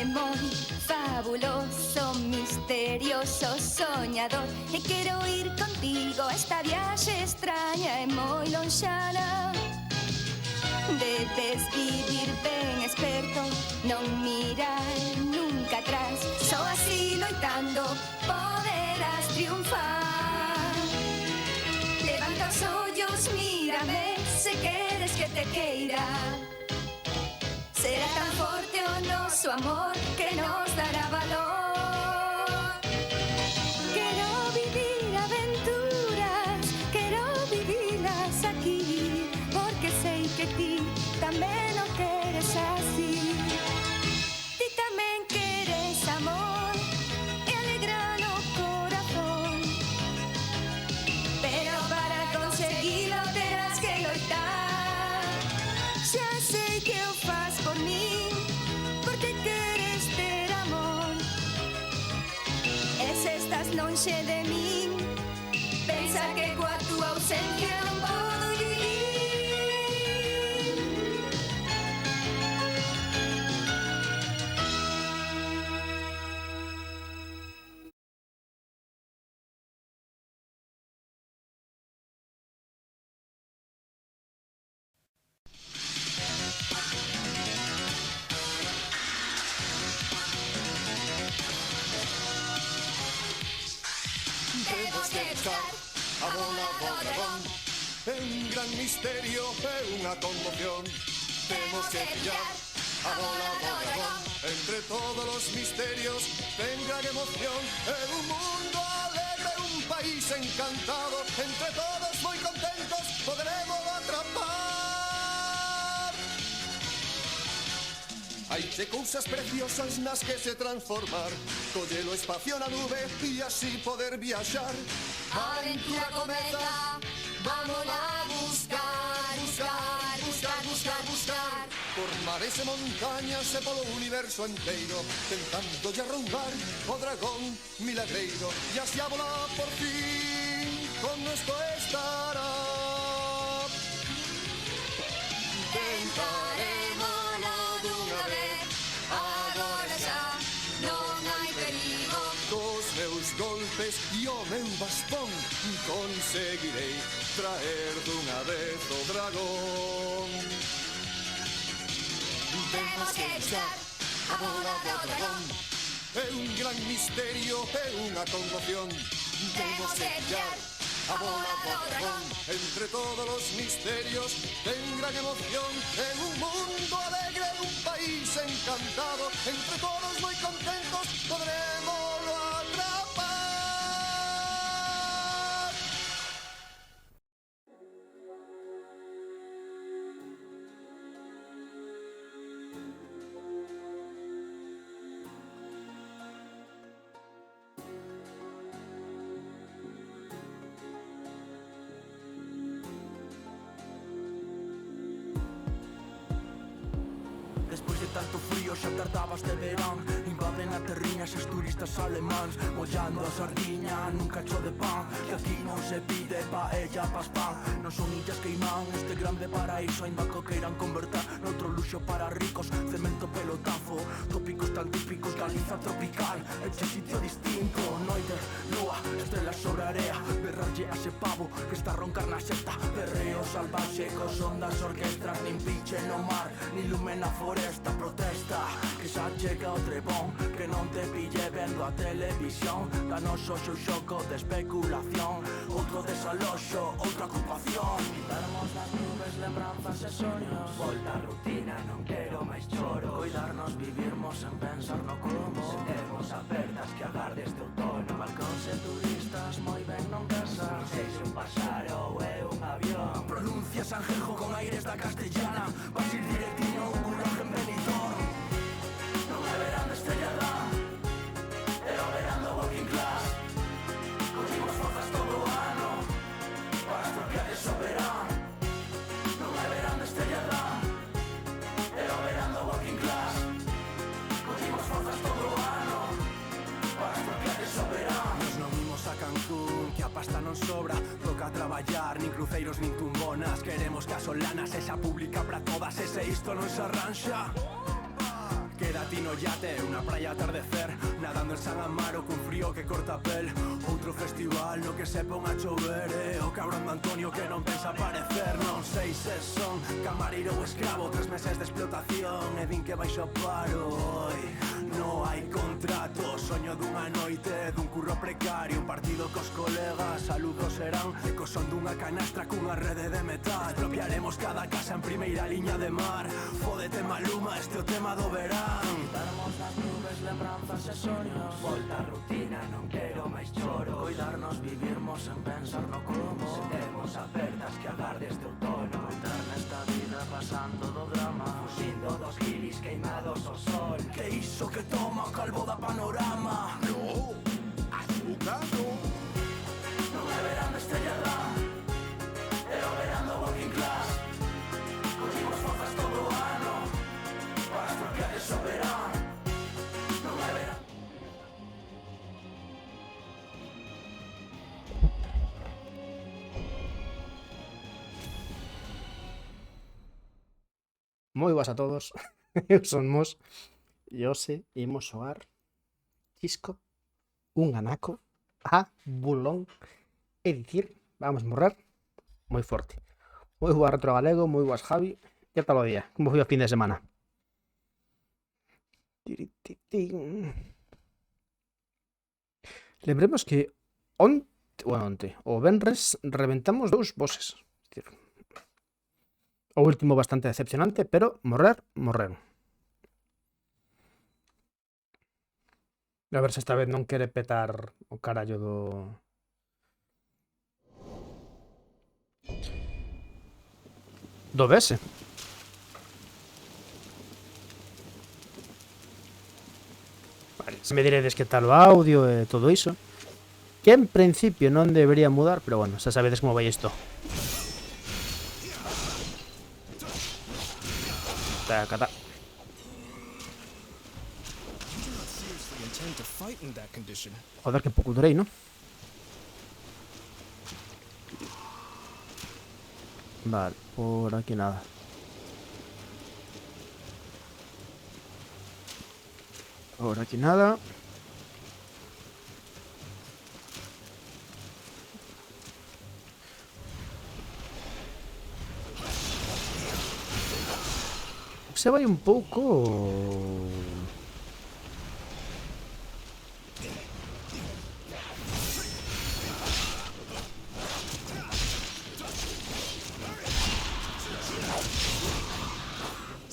é moi fabuloso, misterioso, soñador. E quero ir contigo a esta viaxe extraña e moi lonxana. Debes vivir ben esperto, non mirar nunca atrás. Só así loitando poderás triunfar. Levanta os ollos, mírame, se queres que te queira. Será tan forte o noso amor que nos dará valor. Quero vivir aventuras, quero vivilas aquí, porque sei que ti tamén o queres así. Ti tamén queres amor e alegra no corazón, pero para conseguilo terás que loitar. Xa sei que o faz por min, porque queres ter amor. E se estás lonxe de min, pensa que coa túa ausencia non podo vivir. Temos que buscar a bola do dragón. É un gran misterio, é unha conmoción. Temos que pillar a bola do dragón. Entre todos os misterios ten gran emoción. É un mundo alegre, un país encantado. Entre todos moi contentos poderemos atrapar. Hai che cousas preciosas nas que se transformar. Colle o espacio na nube e así poder viaxar. A aventura comeza, vámola a buscar, buscar, buscar, buscar, buscar. Por mares e montañas e polo universo enteiro, tentando lle arrumbar o dragón milagreiro. E así a volar por fin con esto estará. Tentarémolo dunha vez, agora xa non hai perigo. Cos meus golpes e o meu bastón conseguirei traer dunha vez o dragón. Temos que buscar a bola do dragón. É un gran misterio, é unha conmoción. Temos que pillar a bola do dragón. Entre todos os misterios ten gran emoción. En un mundo alegre, un país encantado. Entre todos moi contentos podremoslo atrapar. Despois de tanto frío xa tardabas de verán. Invaden a terriñas os turistas alemáns, mollando a sardiña nun cacho de pan. Que aquí non se pide paella pas pan. Non son illas Caimán, este grande paraíso, aínda que o queiran converter noutro luxo para ricos. Cemento pelotazo, tópicos tan típicos, Galiza tropical, este sitio distinto. Noite, lúa, estrelas sobre a area, berralle a ese pavo que está a roncar na sexta. Berreo salvaxe cos ondas orquestras, nin pinche no mar, nin lume na foresta. Protesta, que xa chega o trebón, que non te pille vendo a televisión. Danos o seu xoco de especulación, outro desaloxo, outra ocupación. Quitarmos nas nubes lembranzas e soños, volta a rutina, non quero máis choro. Cuidarnos, vivirmos sen pensar no como. Sentemos apertas que agardes de outono. Balcóns e turistas moi ben non casan. Sei se un paxaro ou é un avión. Pronuncia Sanjejo con aires da castellana. Vas ir directino a un curraje en Benidorm. Non me verán de estrellada, e o verán do working class. Collimos forzas todo o ano para estropear e soberán. Non me verán de estrellada, e o verán do working class. Collimos forzas todo o ano para estropear e soberán. Nos non imos a Cancún, que a pasta non sobra. Toca traballar, nin cruceiros nin tumbonas. Queremos que a solana sexa pública para todas, e se isto non se arranxa, queda ti no yate, unha praia atardecer, nadando en San Amaro cun frío que corta a pel. Outro festival no que se pon a chover, o cabrón de Antonio que non pensa aparecer. Non sei se son camareiro ou escravo, 3 meses de explotación e din que baixo paro. Hoy no hai contrato, soño dunha noite, dun curro precario, un partido cos colegas, saludos serán co son dunha canastra cunha rede de metal. Expropiaremos cada casa en primeira liña de mar. Fódete Maluma, este o tema do verán. Quitarmos as nubes, lembranzas e soños, volta a rutina, non quero máis choro. Cuidarnos, vivirmos sen pensar no como, se temos apertas que agardes de outono. Estar nesta vida pasando do drama, fuxindo dos guiris queimados ao sol. Que iso que toma o calvo da panorama? No, azúcar no. Non é verán de Estrella Damm, é o verán do Working Class. Cogimos forzas todo o ano para estropear ese verán. Non é verán. Moi boas a todos. Eu son Mos e hoxe imos xogar Chisco, un anaco a Bulón e dicir, vamos morrer moi forte. Moi boa Retro Galego, moi boas Javi. Que tal o día? Como foi o fin de semana? Lembremos que onte, o venres, reventamos 2 bosses. O último bastante decepcionante, pero morreron. A ver se esta vez non quere petar o carallo do BS. Vale, se me diredes que tal o audio e todo iso, que en principio non debería mudar, pero bueno, xa sabedes como vai isto. Tacata. Joder, que pouco durei, ¿no? Vale, por aquí nada. Por aquí nada. Se vai un pouco...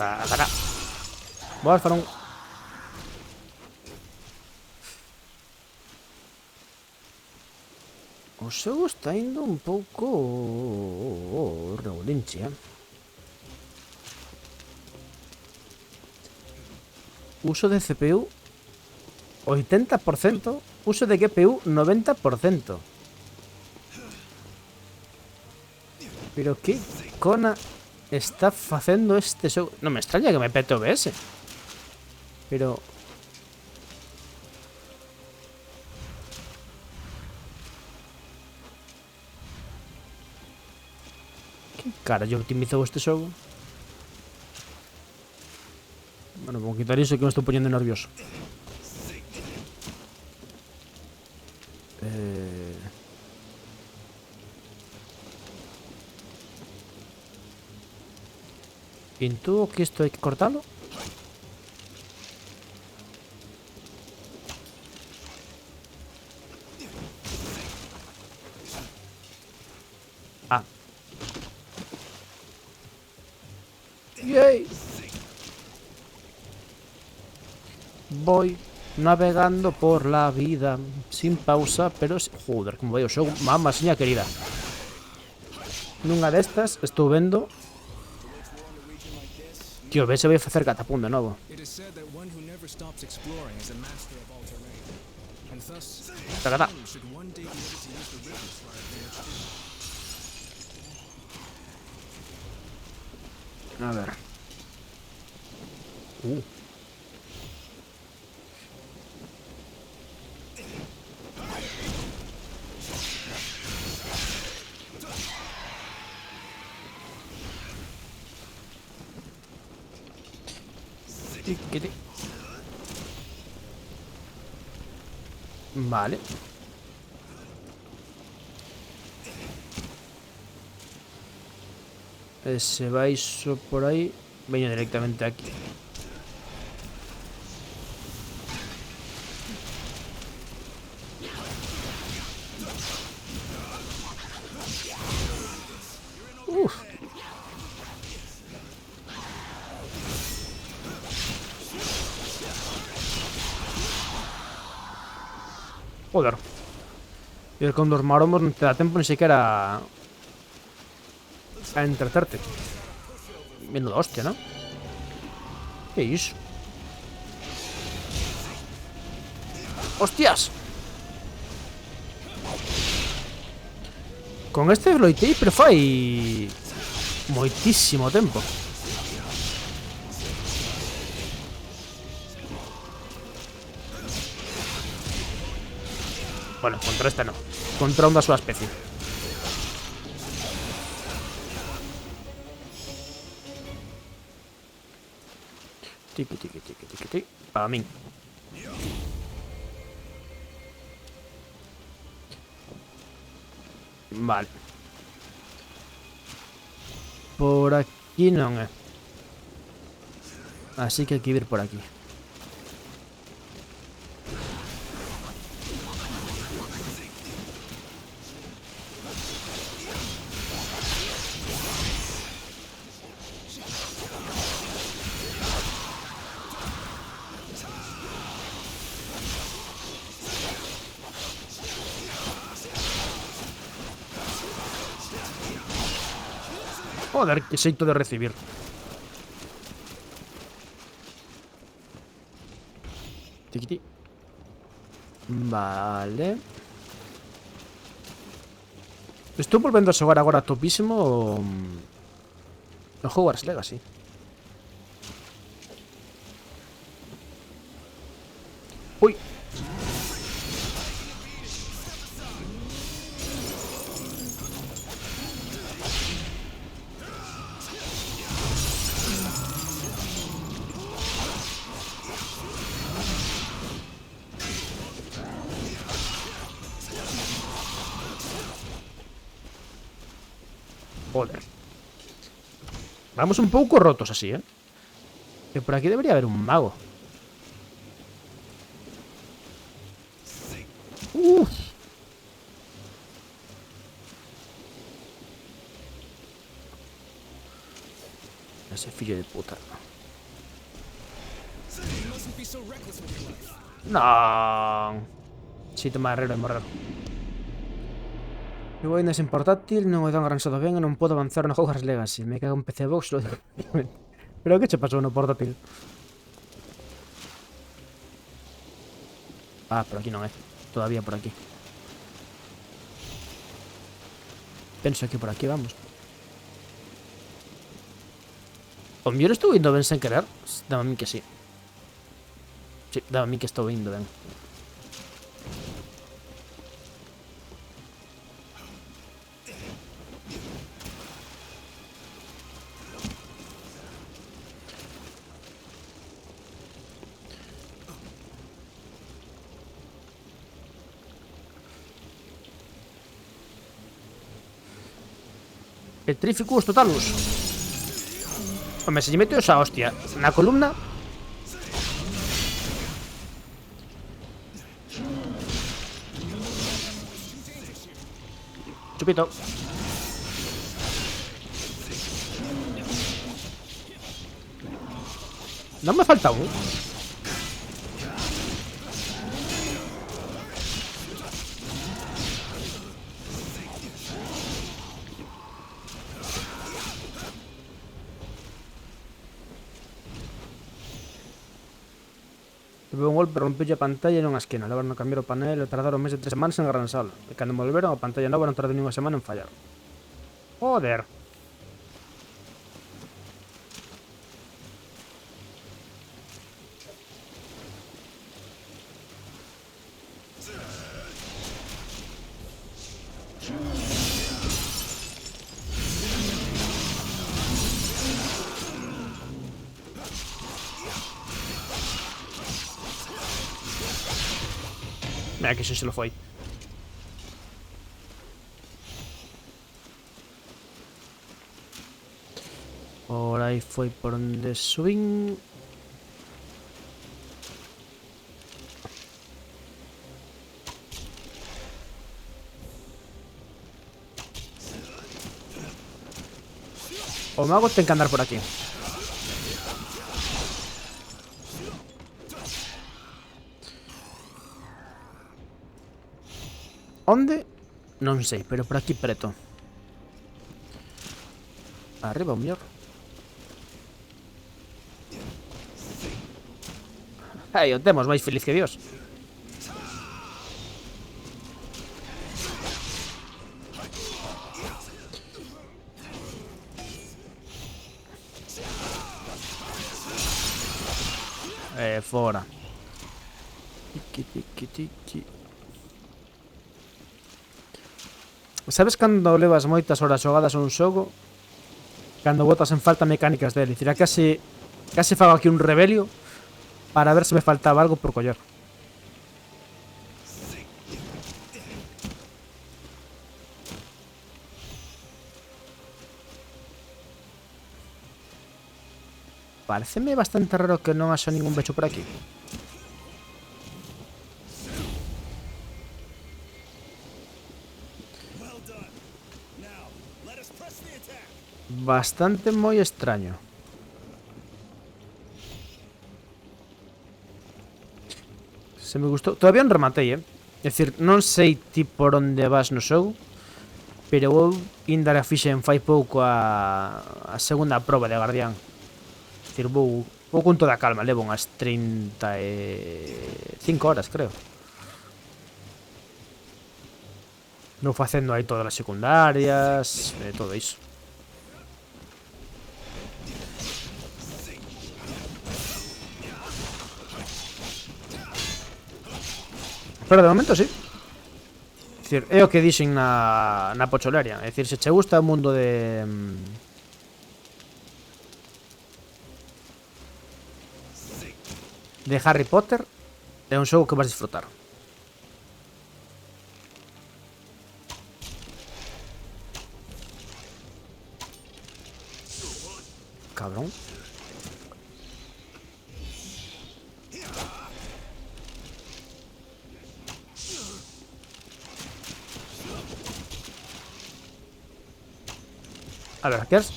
Ataca. Boas, farón. O xogo está indo un pouco regulinche, Uso de CPU 80%, uso de GPU 90%. Pero que cona está facendo este xogo? Non me extraña que me pete OBS. Pero... que carallo optimizou este xogo? Bueno, vou quitar iso que me estou poñendo nervioso. Intúo que isto hai que cortalo. Ah. Yay. Voy navegando por la vida sin pausa, pero... Joder, como vai o xogo, mamá seña querida. Nunha destas estou vendo que o BS vai facer catapum de novo. Tacata. A ver. Vale. Ese va iso por aí. Veño directamente aquí. Uf. Joder. Y con los maromos no te da tiempo ni siquiera a entreterte. Menuda hostia, ¿no? ¿Qué es? ¡Hostias! Con este loitei, pero fai moitísimo tempo. Bueno, contra este no. Contra un da súa especie. Tiki, tiki, tiki, tiki, tiki. Para min. Vale. Por aquí non é. Así que hai que ir por aquí. Joder, que xeito de recibir. Tiquiti. Vale. Estou volvendo a xogar agora topísimo o Hogwarts Legacy. Ui. Joder. Vamos un pouco rotos así, ¿eh? Que por aquí debería haber un mago. Uf. Ese fillo de puta. No. Si toma herrero e morrer. Eu ainda sen portátil, non o dan arranxado ben e non podo avanzar no Hogwarts Legacy. Me cago en PC Box. Pero que che pasou no portátil? Ah, por aquí non é. Todavía por aquí. Penso que por aquí vamos. O mellor estou indo ben sen querer. Dame a mí que sí. Sí, dame a mí que estou indo ben. Petrificus totalus. Home, se lle meteu esa hostia na columna. Chupito. Non me falta un. Tuve un golpe, rompeu a pantalla e non a esquina. Levaron a cambiar o panel e tardaron máis de 3 semanas en arranxalo. E cando me volveron, a pantalla nova non tardou nin unha semana en fallar. Joder. Mira que se lo foi. Por aí foi por onde subín. O mago ten que andar por aquí. Onde? Non sei, pero por aquí preto. Arriba o mellor. Ai, o temos máis feliz que Dios. Fora. Tiki, tiki, tiki. Sabes cando levas moitas horas xogadas a un xogo? Cando botas en falta mecánicas dele. Dicir, case fago aquí un rebelio para ver se me faltaba algo por coller. Pareceme bastante raro que non haxa ningún becho por aquí. Bastante moi extraño. Se me gustou. Todavía non rematei, É dicir, non sei ti por onde vas no xogo, pero vou indar a fixen fai pouco a segunda proba de Guardián. É dicir, vou con toda a calma, levo unhas 35 horas, creo. Non facendo aí todas as secundarias e todo iso. Pero de momento sí. É dicir, é o que dixen na pocholeria. É dicir, se che gusta o mundo de Harry Potter, é un xogo que vas disfrutar. Cabrón. A ver, ¿qué es?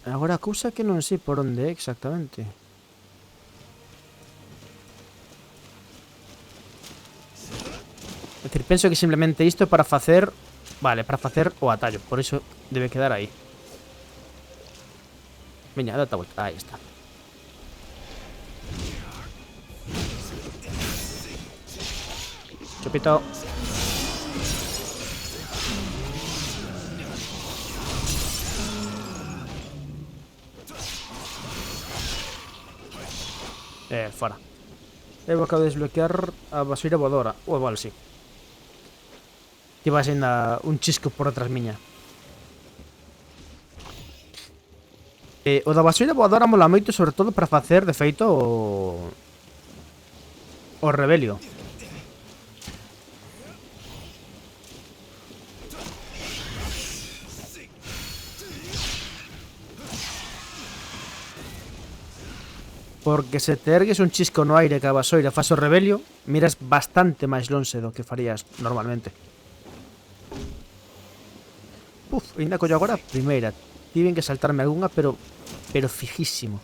Agora a cousa que non sei por onde é exactamente. É dicir, penso que simplemente isto é para facer... Vale, para facer o atallo. Por iso debe quedar aí. Veña, date a volta. Aí está. Chupito. Fora. Eu acabo de desbloquear a baseira voadora. Ou igual, sí. Que vai sendo un chisco por detrás miña. O da baseira voadora mola moito, sobre todo para facer, de feito, o rebelio. Porque se te ergues un chisco no aire que a basoira faz o rebelio, miras bastante máis lonxe do que farías normalmente. Puf, ainda collo agora a primeira. Tiven que saltarme algunha, pero fijísimo.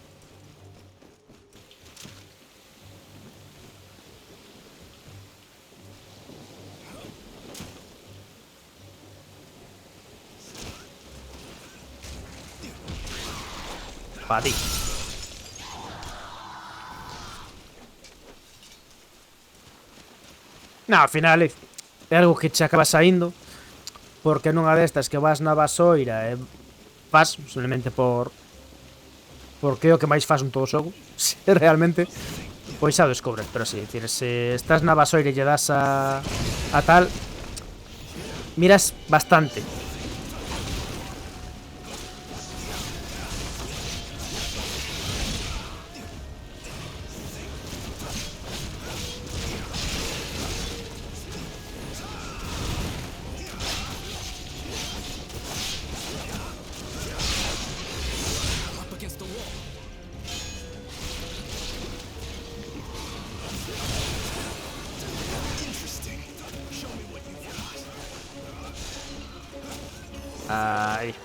Pa ti. No, ao final é algo que che acaba saindo, porque nunha destas que vas na basoira e vas solamente porque é o que máis faz un todo xogo, se realmente, pois xa o descobres, pero si, decir, se estás na basoira e lle das a tal, miras bastante. Ahí.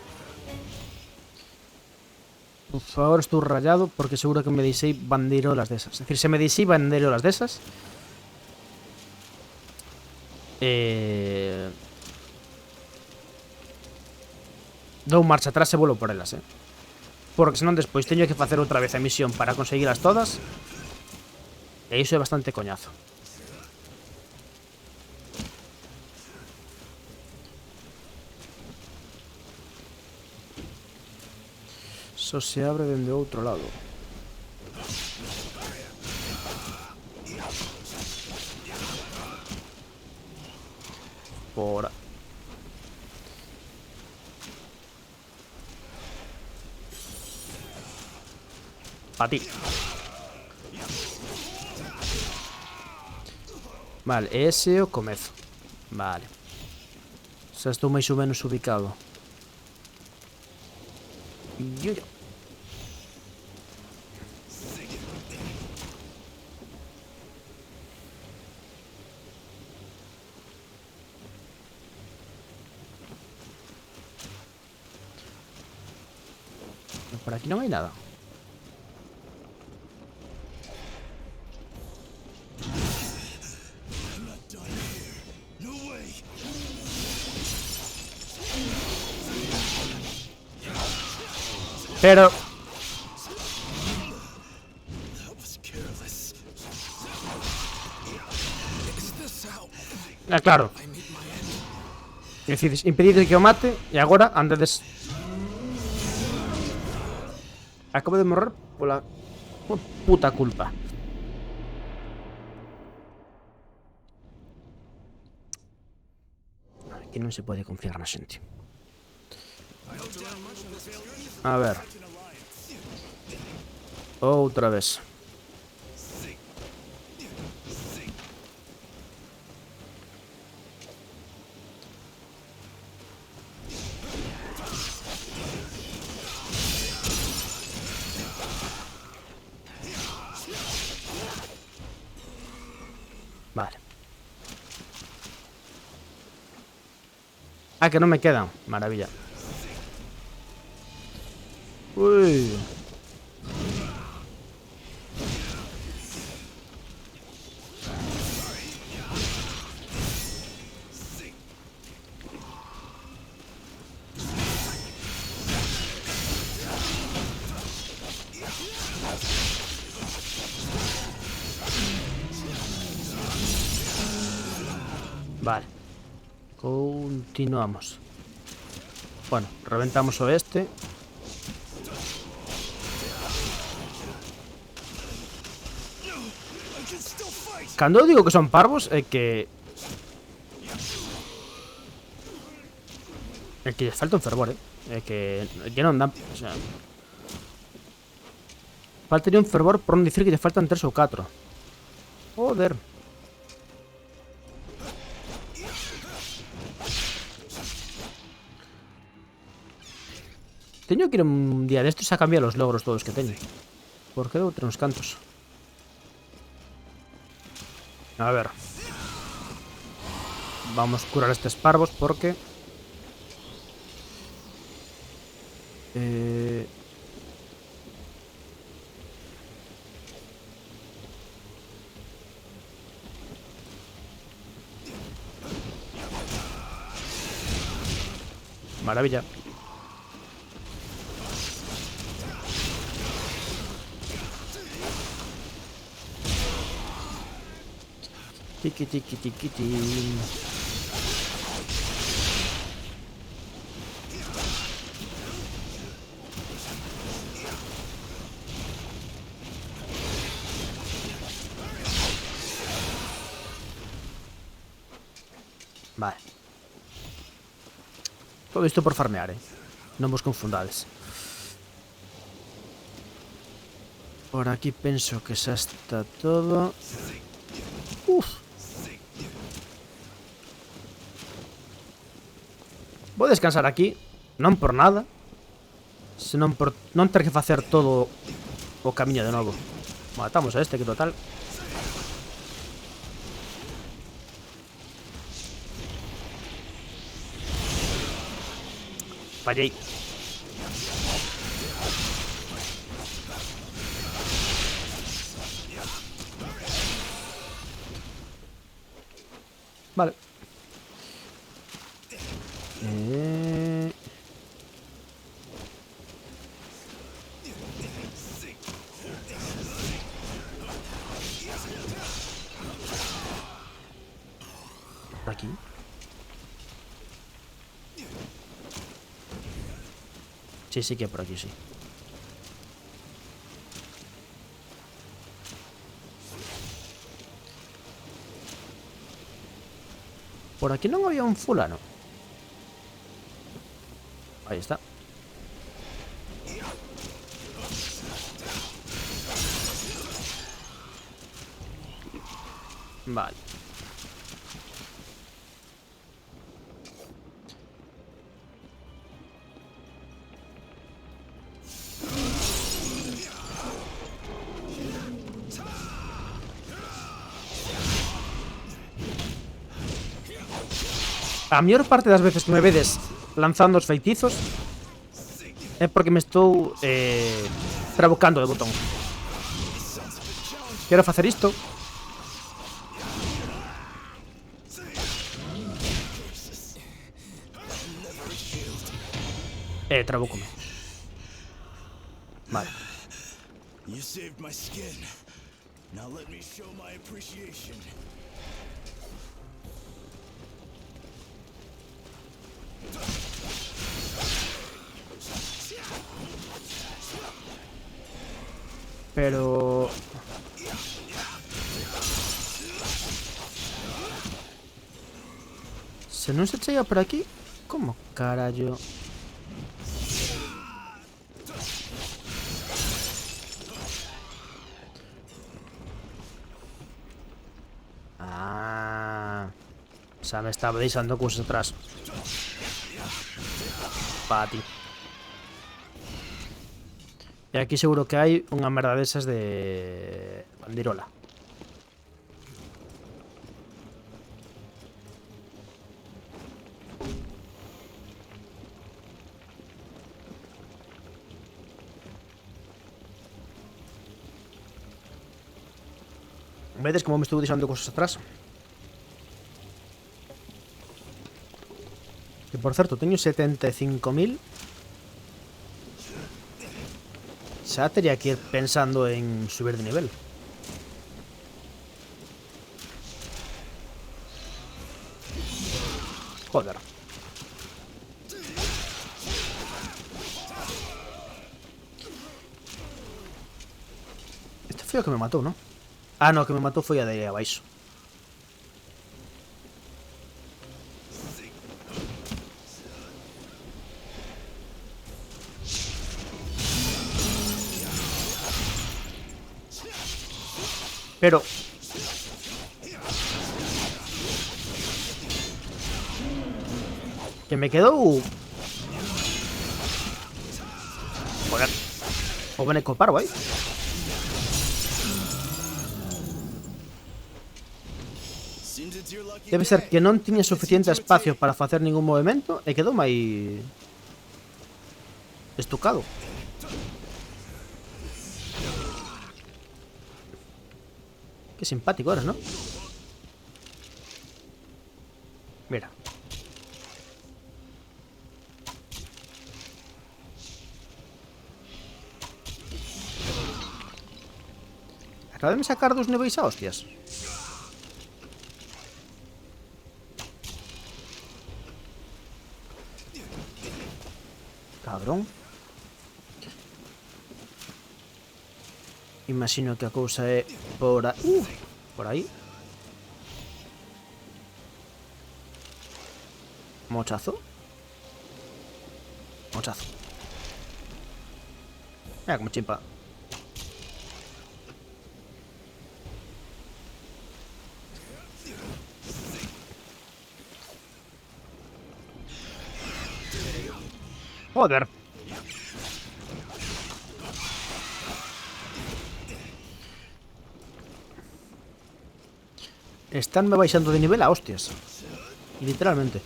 Uf, ahora estoy rayado porque seguro que me deixei bandeirolas desas. Es decir, se me deixei bandeirolas desas. Dou marcha atrás e volo por elas, porque senón despois teño que facer outra vez a misión para conseguilas todas. E iso é bastante coñazo. Só se abre dende outro lado. Fora. Pa ti. Vale, ese é o comezo. Vale. Xa estou máis ou menos ubicado. Yo. Por aquí no hay nada. Pero... Ah, claro. Decides impedir que o mate e agora andedes... Acabo de morrer pola puta culpa. Aquí non se pode confiar na xente. A ver. Outra vez. Vale. Ah, que non me quedan. Maravilla. Uy. Vale. Continuamos. Bueno, reventamos o este. Cando eu digo que son parvos é que... É que lles falta un fervor, É que non dan... O sea... Faltaría un fervor por non dicir que lle faltan 3 ou 4. Joder. Teño que ir un día destos a cambiar os logros todos que teño. Porque dou uns cantos. A ver. Vamos a curar estes parvos porque... Maravilla. Tiki tiki tiki tiki. Vale. Todo isto por farmear, Non vos confundades. Por aquí penso que xa está todo. Uf. Vou descansar aquí, non por nada, senón por non ter que facer todo o camiño de novo. Matamos a este, que total. Fallé. Vale. Por aquí. Sí, sí que por aquí, sí. Por aquí no había un fulano. Ahí está. Vale. A maior parte das veces que me vedes lanzando os feitizos é porque me estou trabucando de botón. Quero facer isto. Trabúcome. Vale. You saved my skin. Now let me show my appreciation. Pero... se non se chega por aquí, como carallo? Ah, xa me estaba deixando cousas atrás. Para ti. E aquí seguro que hai unha merda desas de bandirola. Vedes como me estou deixando cosas atrás? Que por certo, teño 75.000. Xa tería que ir pensando en subir de nivel. Joder. Este foi o que me matou, ¿no? Ah, no, que me matou foi a de aí abaixo. Pero... que me quedou... joder. O beneco paro aí. Debe ser que non tiña suficiente espacio para facer ningún movimento e quedou máis... estucado. Qué simpático eres, ¿no? Mira. Acabé de sacar dos niveis a hostias. Cabrón. Imagino que a cousa é por aí. Por aí. Mochazo. Mochazo. Mira como chimpa. Joder. Estánme baixando de nivel a hostias. Literalmente.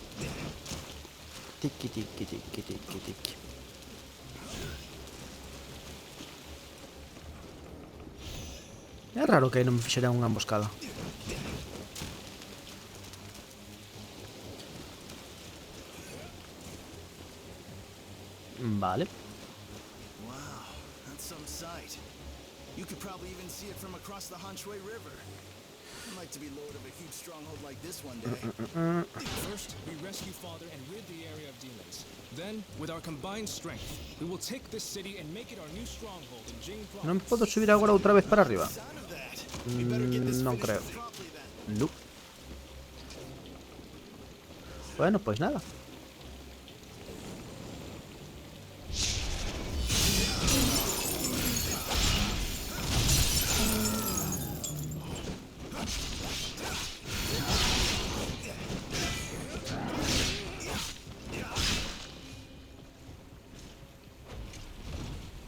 Tiki, tiki, tiki, tiki, tiki. É raro que non me fixera unha emboscada. Vale. Wow, that's some sight. You could probably even see it from across the Hanshui River. I'd like to be lord of a huge stronghold like this one day. First, we rescue Father and rid the area of demons. Then, with our combined strength, we will take this city and make it our new stronghold in Jing Non Province. podo subir agora outra vez para arriba. Sound of that. We better get this Non finished creo. properly then. Nope. Bueno, pues nada.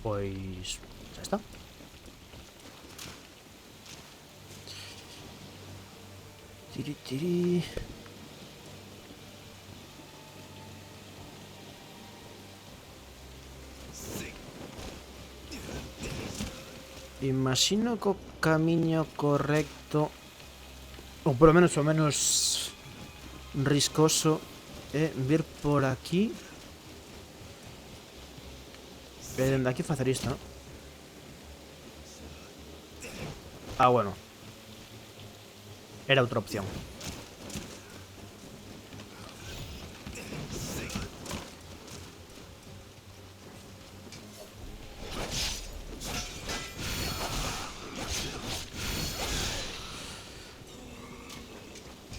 Pues ya está. Tiri, tiri. Imagino que o camiño correcto, ou polo menos o menos riscoso, é vir por aquí e dende aquí facer isto, non? Ah, bueno. Era outra opción.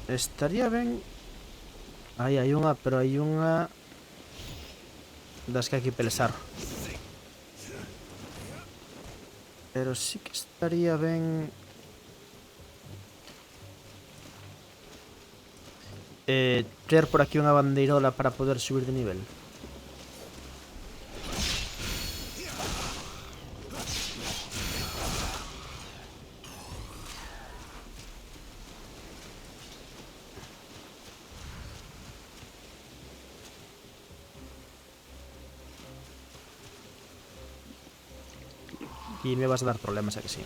Estaría ben. Aí hai unha, pero hai unha das que hai que pelesar. Pero sí que estaría ben ter por aquí unha bandeirola para poder subir de nivel. Y me vas a dar problemas, ¿a que sí?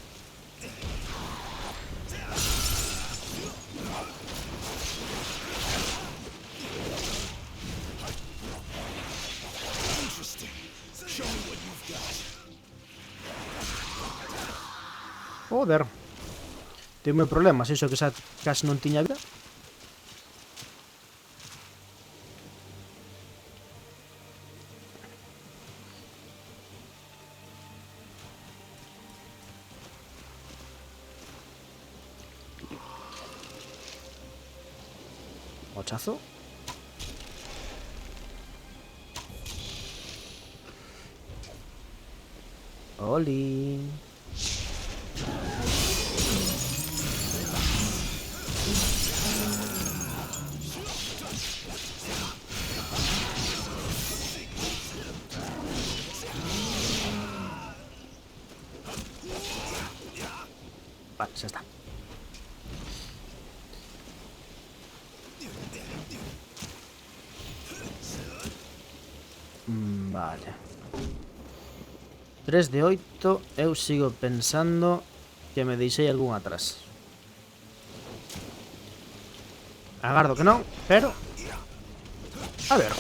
Joder. Tengo problemas, iso que xa casi non tiña vida. Mochazo. Oli. Vale, ya está. Vale. 3 de 8. Eu sigo pensando que me deixei algún atrás. Agardo que non, pero... A ver.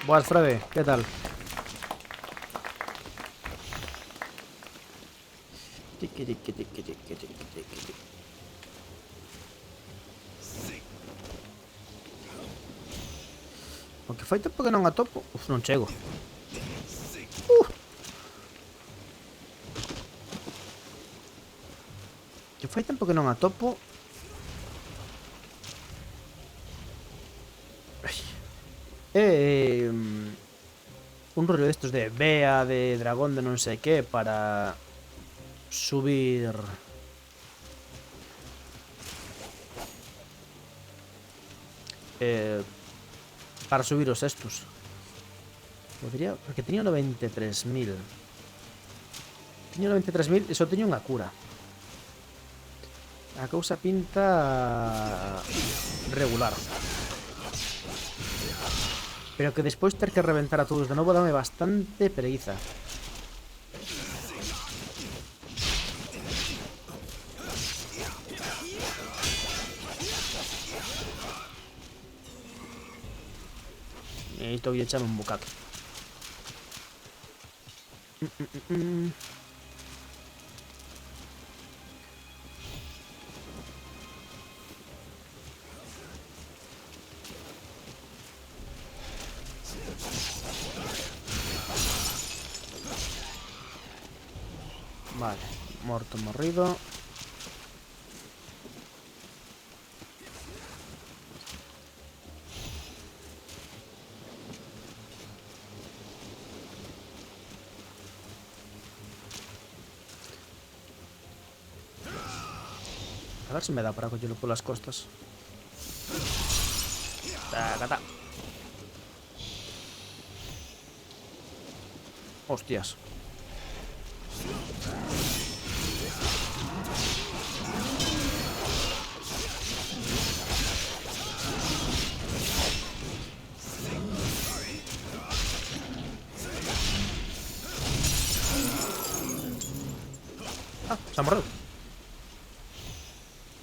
Boas, Frede, que tal? Tiki, tiki, tiki, tiki, tiki, tiki. O que fai tempo que non atopo. Uf, non chego. Que fai tempo que non atopo. Un rollo destos de Bea, de dragón, de non sei que, para subir... para subir os estos. Podría... Porque teño 93.000. Teño 93.000 e só teño unha cura. A cousa pinta... regular. Pero que después tener que reventar a todos de nuevo dame bastante pereza. Necesito echarme un bocado. Vale, muerto, morrido. A ver si me da para cogerlo por las costas. Tacata. Hostias. Ah, se ha mordido.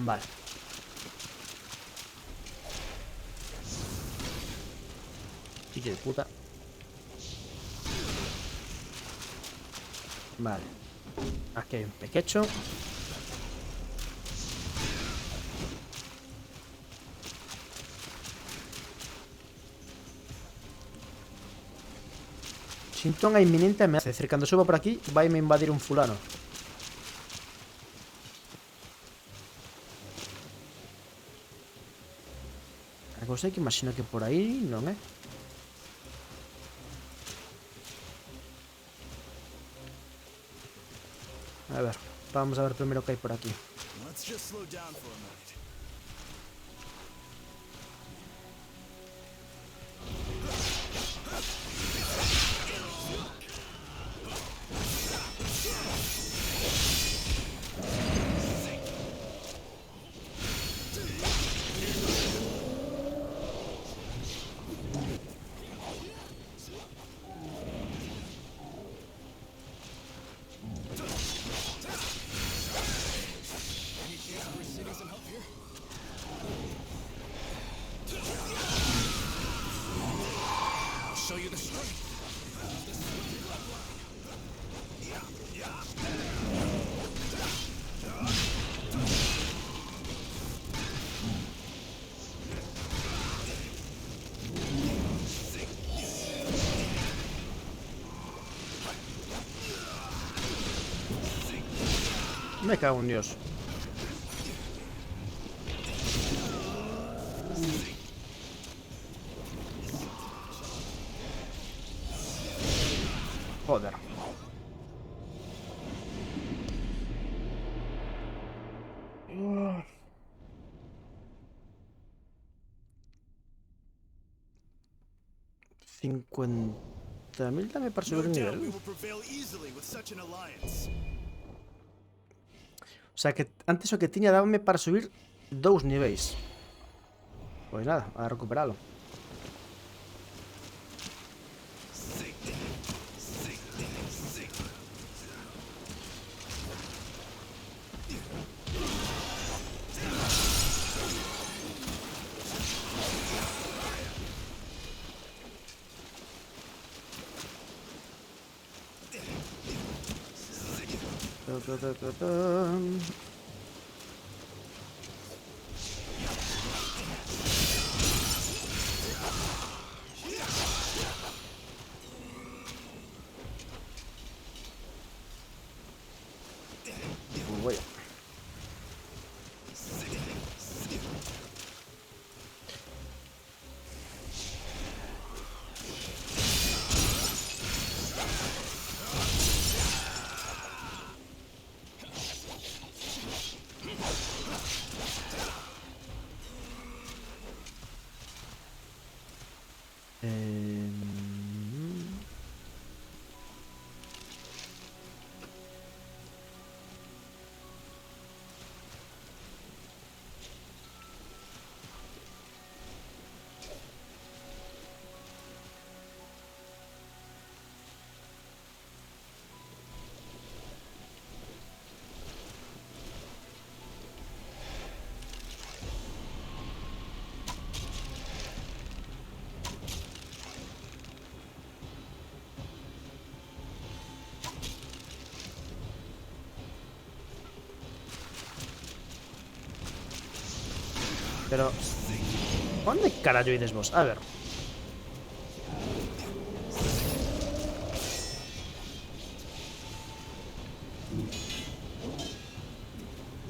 Vale. Chique de puta. Vale. Aquí hay un pequecho. Siento una inminente amenaza. Es decir, cuando suba por aquí, va a invadir un fulano. La cosa es que imagino que por ahí no, ¿eh? A ver, vamos a ver primero qué hay por aquí. Let's just slow down for a minute. Show you the strength. Me cago en Dios. Joder. Uf. 50.000 dame para subir No un doubt we nivel. will prevail easily with such an alliance. O sea que antes o que tiña dábame para subir 2 niveis. Pois nada, a recuperalo. Voy. Pero... ¿Dónde carallo ides vos? A ver.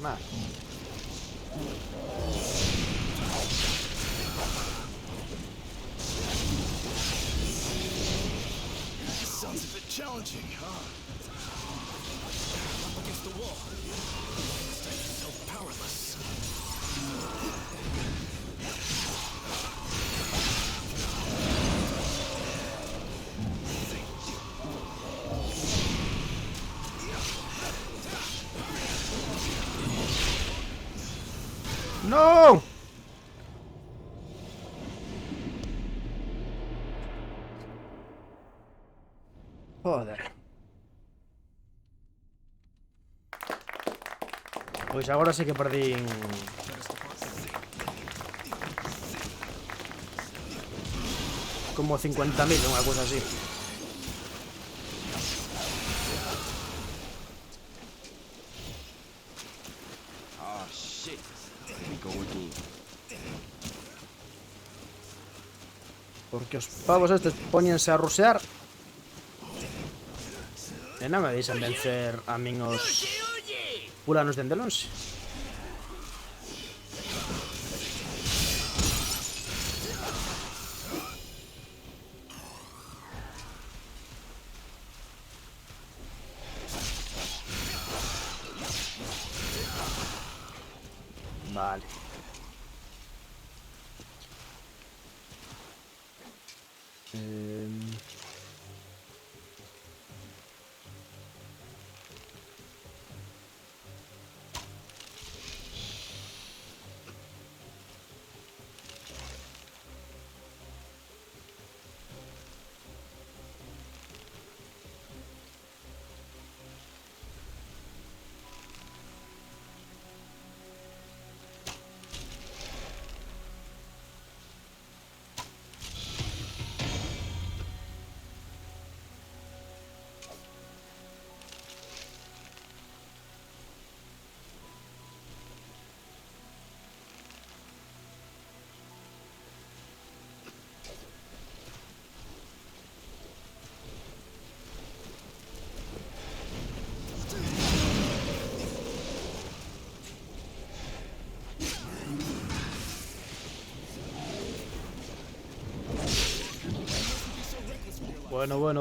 Vale. Sounds a bit challenging, huh? Up against the wall. So powerless. ¡No! Joder. Pois agora sí que perdín... como 50.000, unha cousa así. Ah, shit. Here we go again. Porque os pavos estes poñense a rusear e non me deixan vencer a min os fulanos dende lonxe. Vale.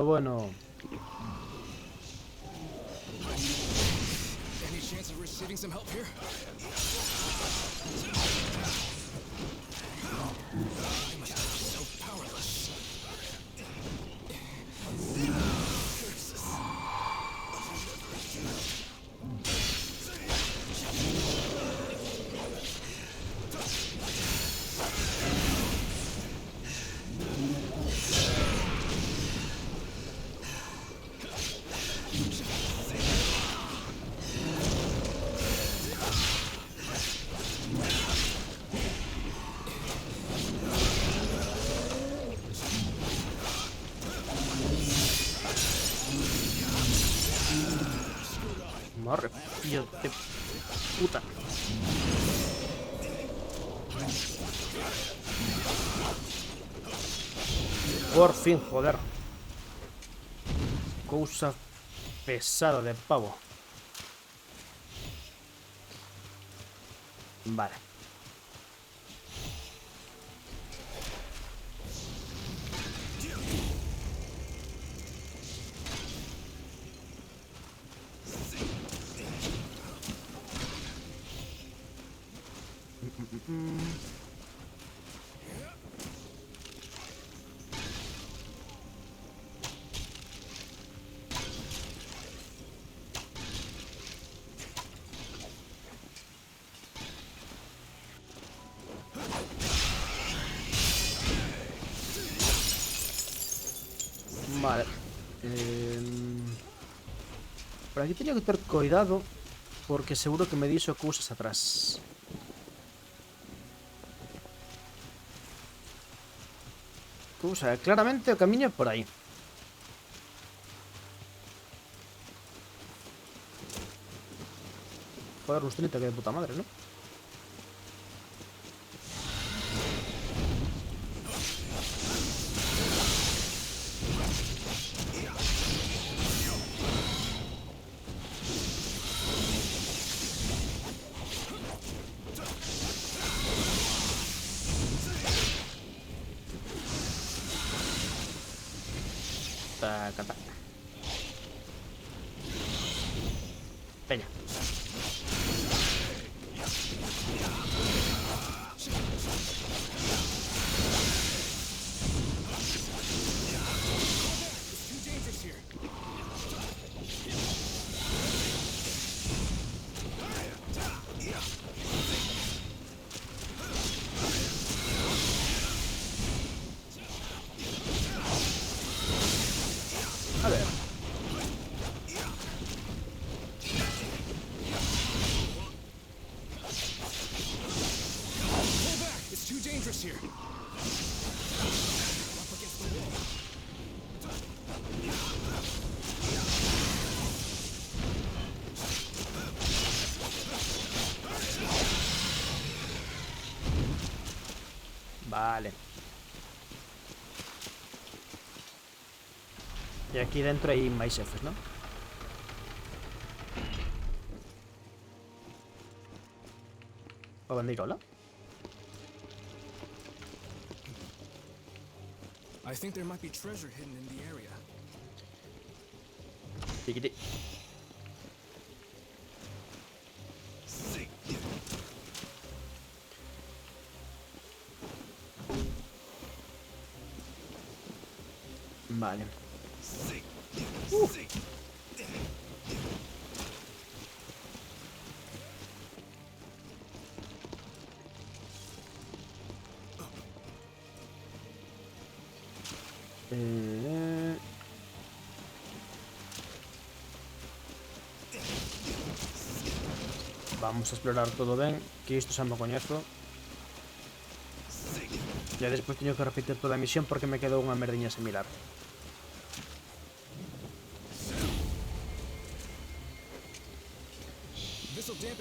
Bueno. Any chance of receiving some help here? I must be so powerless. Morre, tío de puta. Por fin, joder. Cousa pesada de pavo. Vale. Vale. Por aquí teño que ter cuidado porque seguro que me dixo cousas atrás. Cousa, claramente o camiño é por aí. Joder, uns 30 que de puta madre, ¿no? Taca, taca. Peña. A ver. It's too dangerous here. Vale. Y aquí dentro hay más jefes, ¿no? ¿O bandirola? I think there might be treasure hidden in the area. Tiquiti. Vale. Vamos a explorar todo ben, que isto xa me coñezo. E despois teño que repetir toda a misión porque me quedou unha merdiña similar.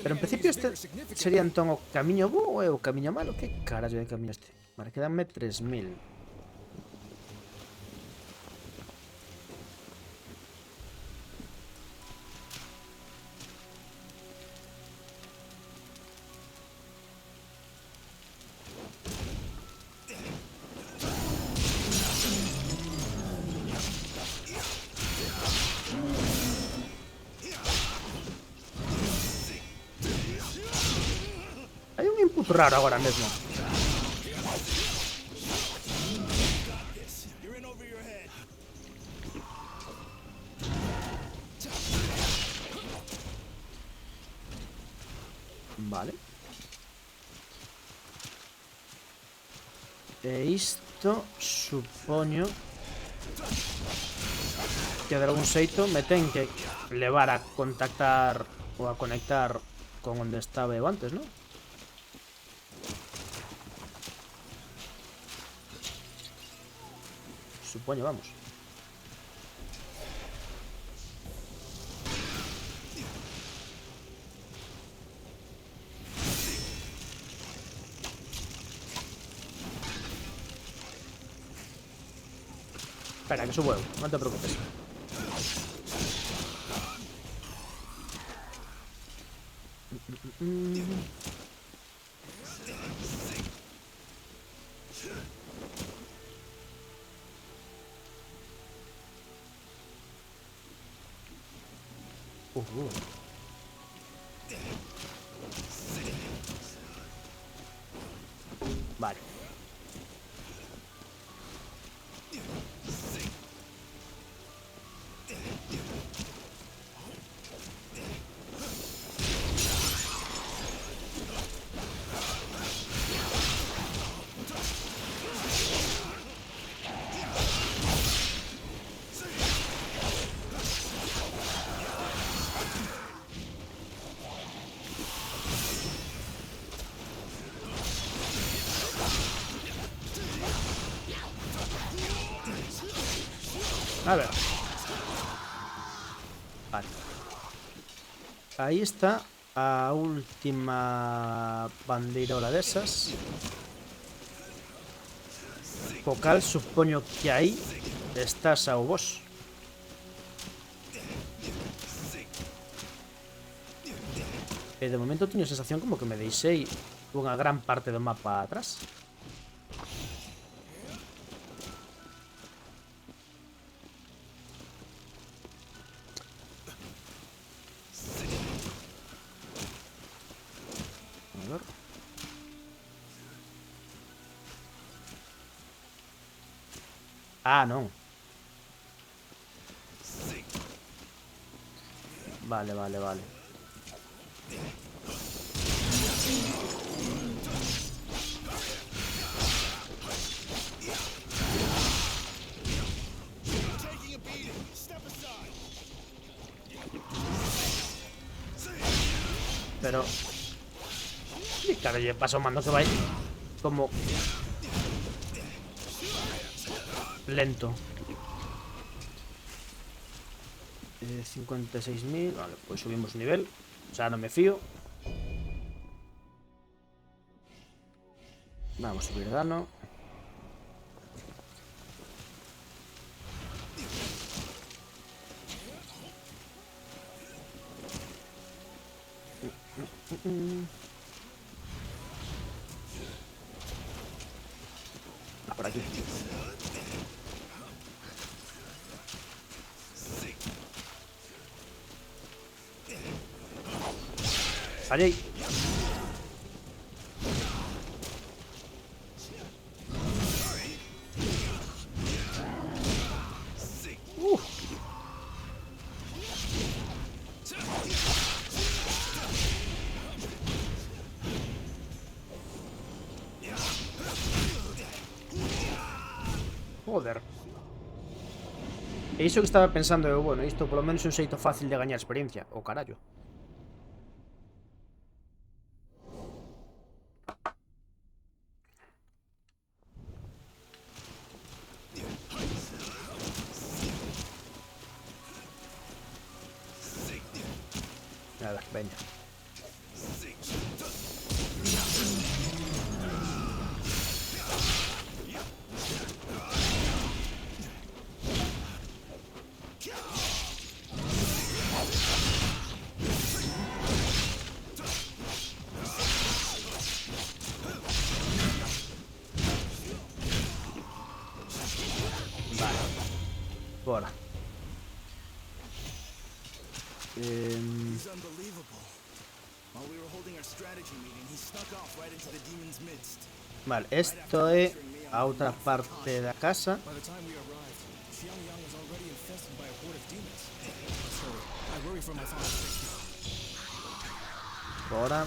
Pero en principio este sería entón o camiño bo ou é o camiño malo? Que carallo de camiño este? Vale, quedanme 3000. Hai un input raro agora mesmo. Vale. E isto supoño que de algún xeito me ten que levar a contactar ou a conectar con onde estaba eu antes, non? Supoño, vamos. Espera, que subo eu, non te preocupes. Vale. A ver. Vale. Aí está a última bandeirola desas. Co cal supoño que aí estás ao boss. E de momento teño a sensación como que me deixei unha gran parte do mapa atrás. Ah, non. Vale, vale, vale. Pero... Y claro, lle pasa un mando que vai como... lento. 56.000. Vale, pues subimos nivel. O sea, no me fío. Vamos a subir dano. Ah, por aquí. Allí. Joder. E iso que estaba pensando eu, bueno, isto polo menos é un xeito fácil de gañar experiencia. O carallo. Nada, veña. Bora. He's unbelievable. While we were holding our strategy meeting, he snuck off right into the demon's midst. Vale, esto é a outra parte da casa. By the time we arrived, Xiangyang was already infested by a horde of demons. So, I worry for my father's safety. Bora.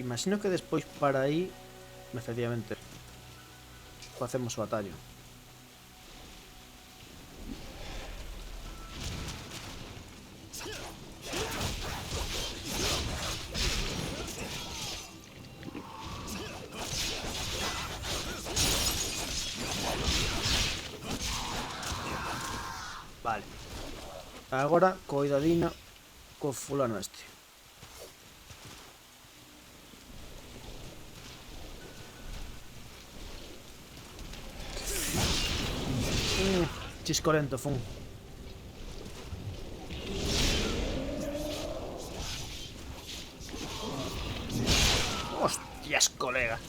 Imagino que despois para aí, efectivamente, facemos o atallo. Vale. Agora, coidadina co fulano este. Chisco lento, fun. Hostias, colega.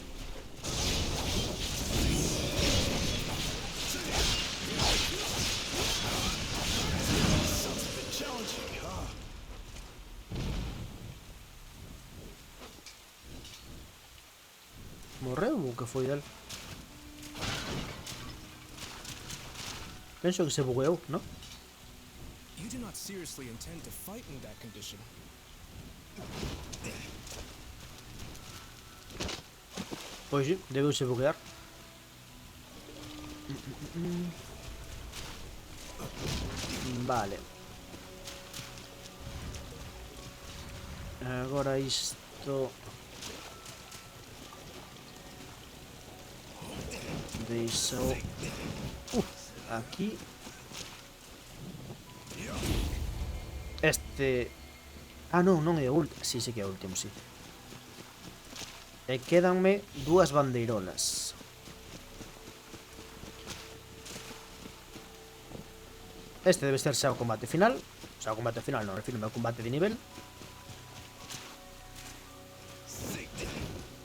Morreu ou que foi del? Penso que se bugueou, ¿no? You do not seriously intend to fight in that condition. Pois sí, debeuse buguear. Vale. Agora isto... Deixo... aquí... Este... Ah, non, non é o último. Sí, sí que é o último, sí. E quédanme dúas bandeirolas. Este debe ser xa o combate final. O sea, o combate final, non, refirme ao combate de nivel.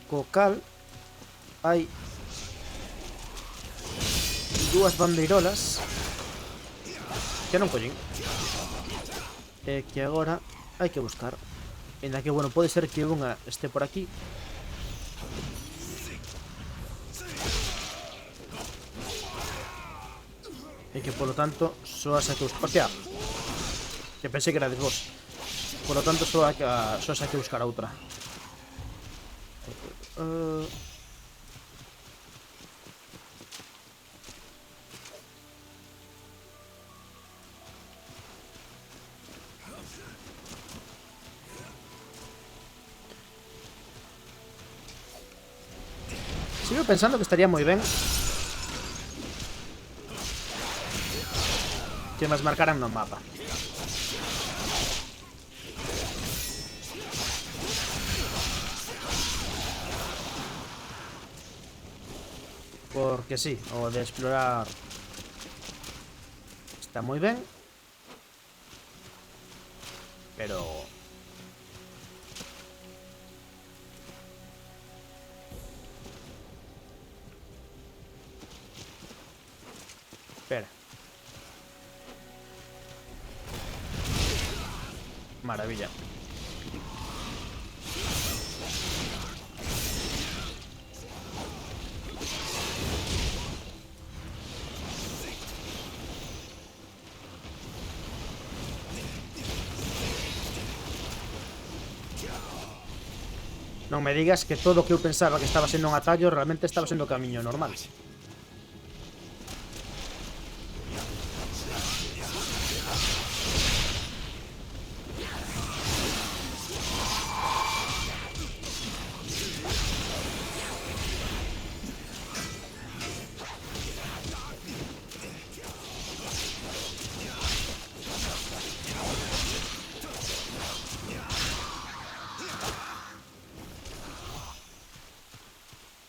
Co cal hai dúas bandeirolas que non collín. É que agora hai que buscar. Ainda que, bueno, pode ser que unha este por aquí. E que, polo tanto, só a que buscar. Hostia! Que pensei que erades vos. Polo tanto, só a que buscar a outra. Sigo pensando que estaría moi ben que mas marcaran no mapa. Porque sí, o de explorar está moi ben, pero espera. Maravilla. Non me digas que todo o que eu pensaba que estaba sendo un atallo realmente estaba sendo o camiño normal.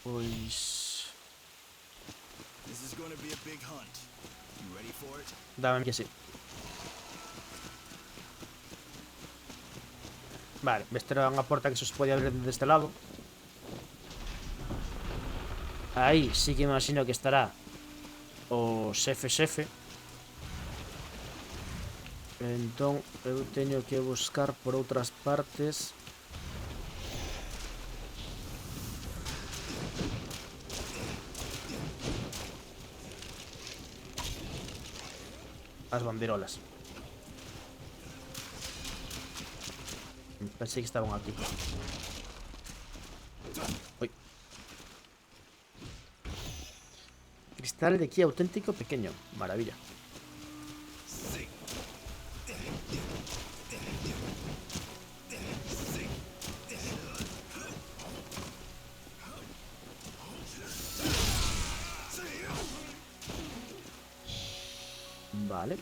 Pois... This is going to be a big hunt. You ready for it? Dame que sí. Vale, esta era unha porta que se pode abrir deste lado. Aí sí que imagino que estará o xefe. Entón eu teño que buscar por outras partes. As banderolas. Pensei que estaban aquí. Ui. Cristal de ki auténtico pequeño. Maravilla. Vale.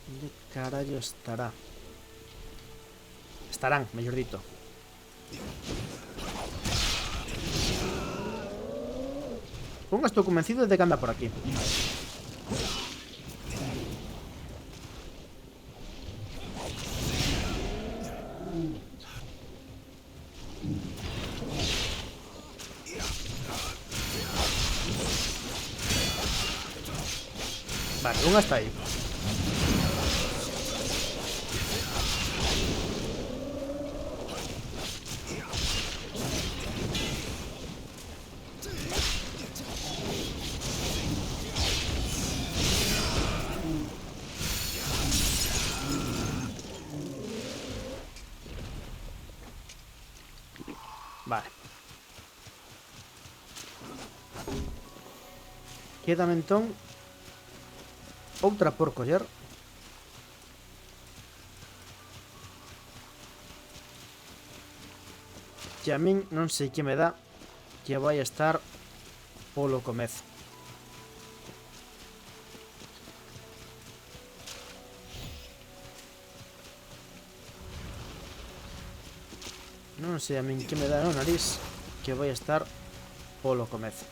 ¿Dónde carallo estará? Estarán, mellor dito. Estou convencido de que anda por aquí. Vale, unha está aí. Vale. Quédame entón outra por coller. Que a min non sei que me dá que vai a estar polo comezo. Non sei a min que me dá no nariz que vai a estar polo comezo.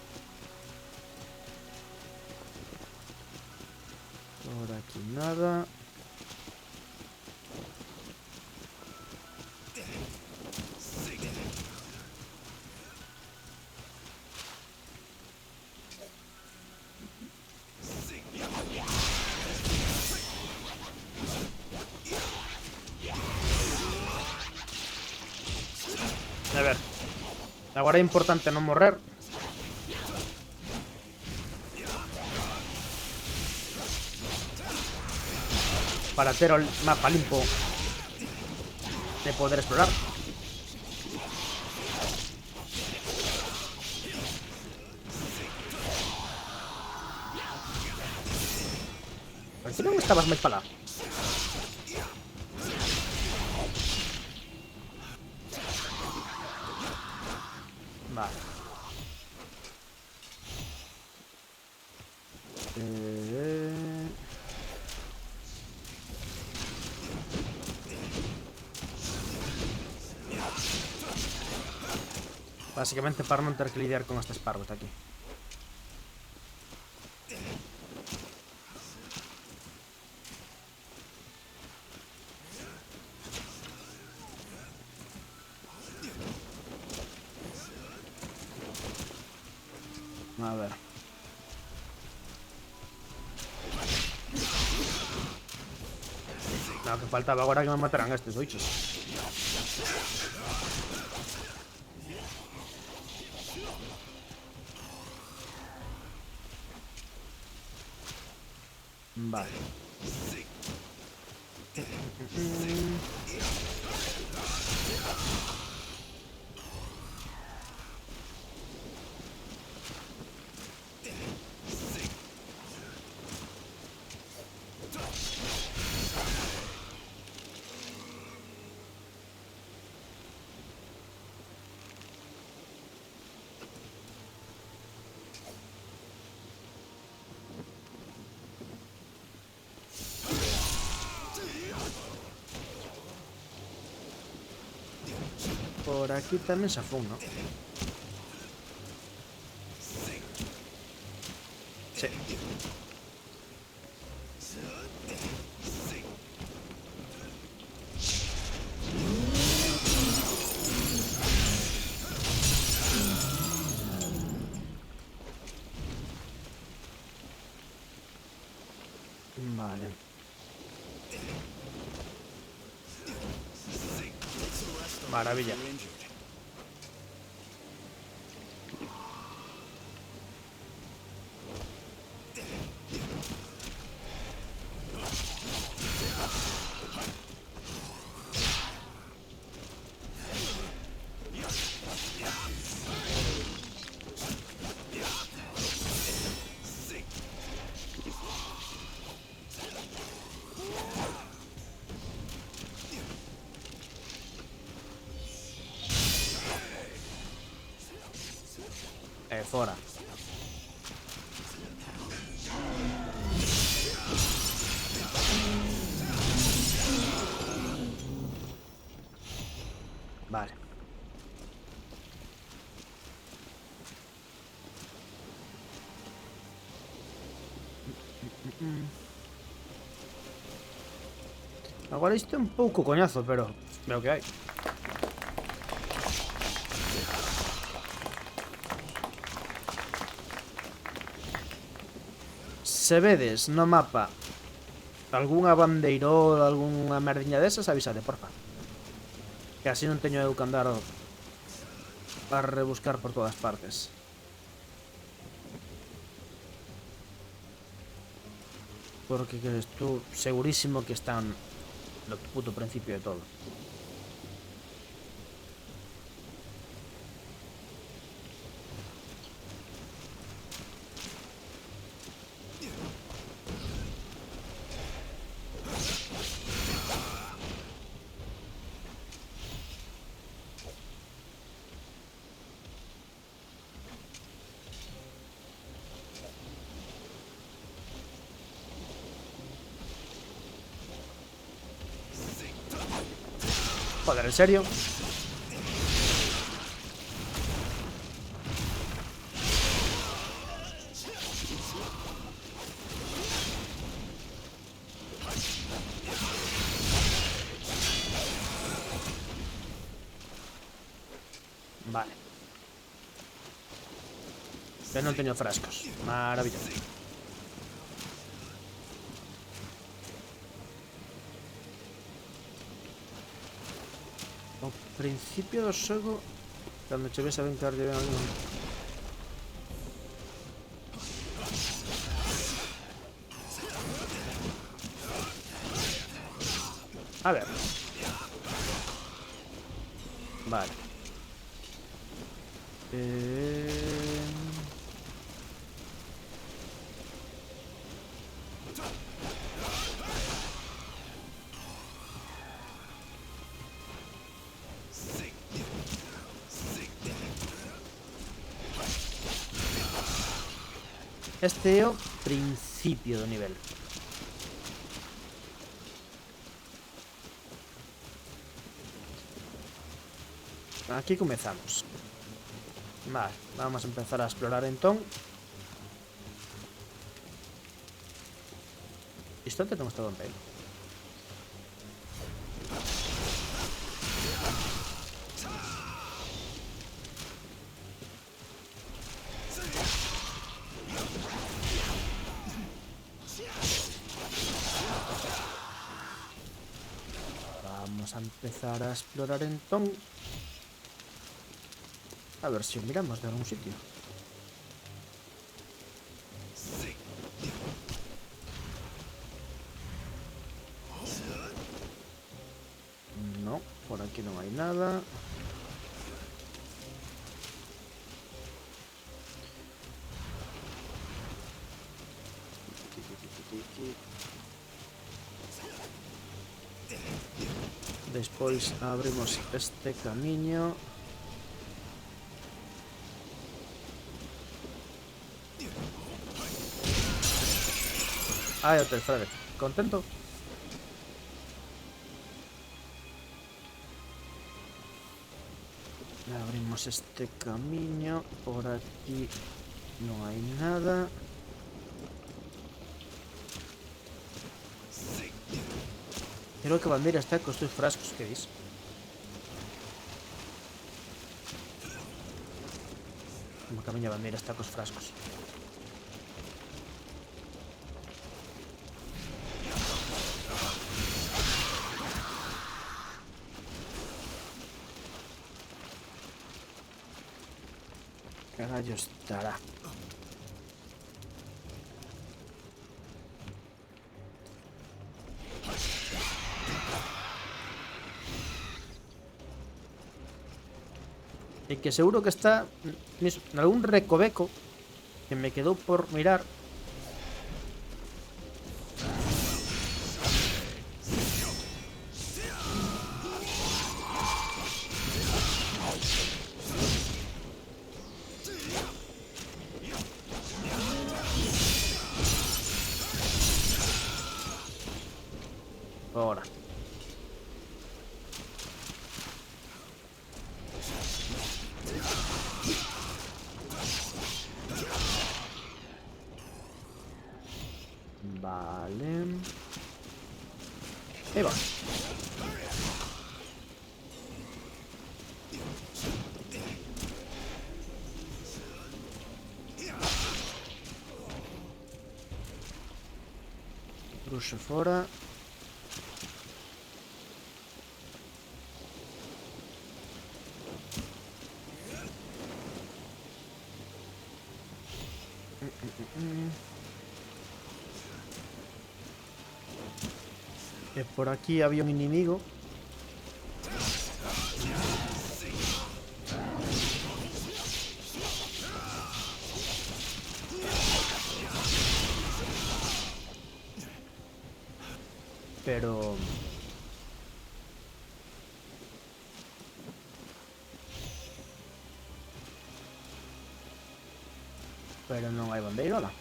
Por aquí nada. Agora é importante non morrer. Para ter o mapa limpo de poder explorar. Por que non estabas máis para lá? Vale. Básicamente para non ter que lidiar con estes parvos de aquí. A ver. No, que faltaba agora que me mataran estes oichos. Vale. Por aquí tamén se fun, ¿no? Sí. Vale. Maravilla. Fora. Vale. Agora isto é un pouco coñazo, pero veo que hai. Se vedes no mapa algunha bandeirol, algunha merdiña desas, avisade, porfa. Que así non teño eu que andar a rebuscar por todas partes. Porque estou segurísimo que están no puto principio de todo. Joder, ¿en serio? Vale. Que non teño frascos. Maravilloso. O principio do xogo Cando che ves a ben cardio ben algún. A ver. Vale. Este é o principio do nivel. Aquí comezamos. Vale, vamos a empezar a explorar entón. Isto antes non estaba en pé. Vamos a empezar a explorar entón. A ver si miramos de algún sitio. No, por aquí no hay nada. Despois abrimos este camiño. Hai outro Fred. Contento? Abrimos este camiño. Por aquí non hai nada. Creo que a bandeira está cos teus frascos, que dis? Como que a miña bandeira está cos frascos? Carallo estará. E que seguro que está en algún recoveco que me quedou por mirar. Ahora. Vale. Ahí va. Bruxo fora. Por aquí había un enemigo. Pero non hai bandeirola.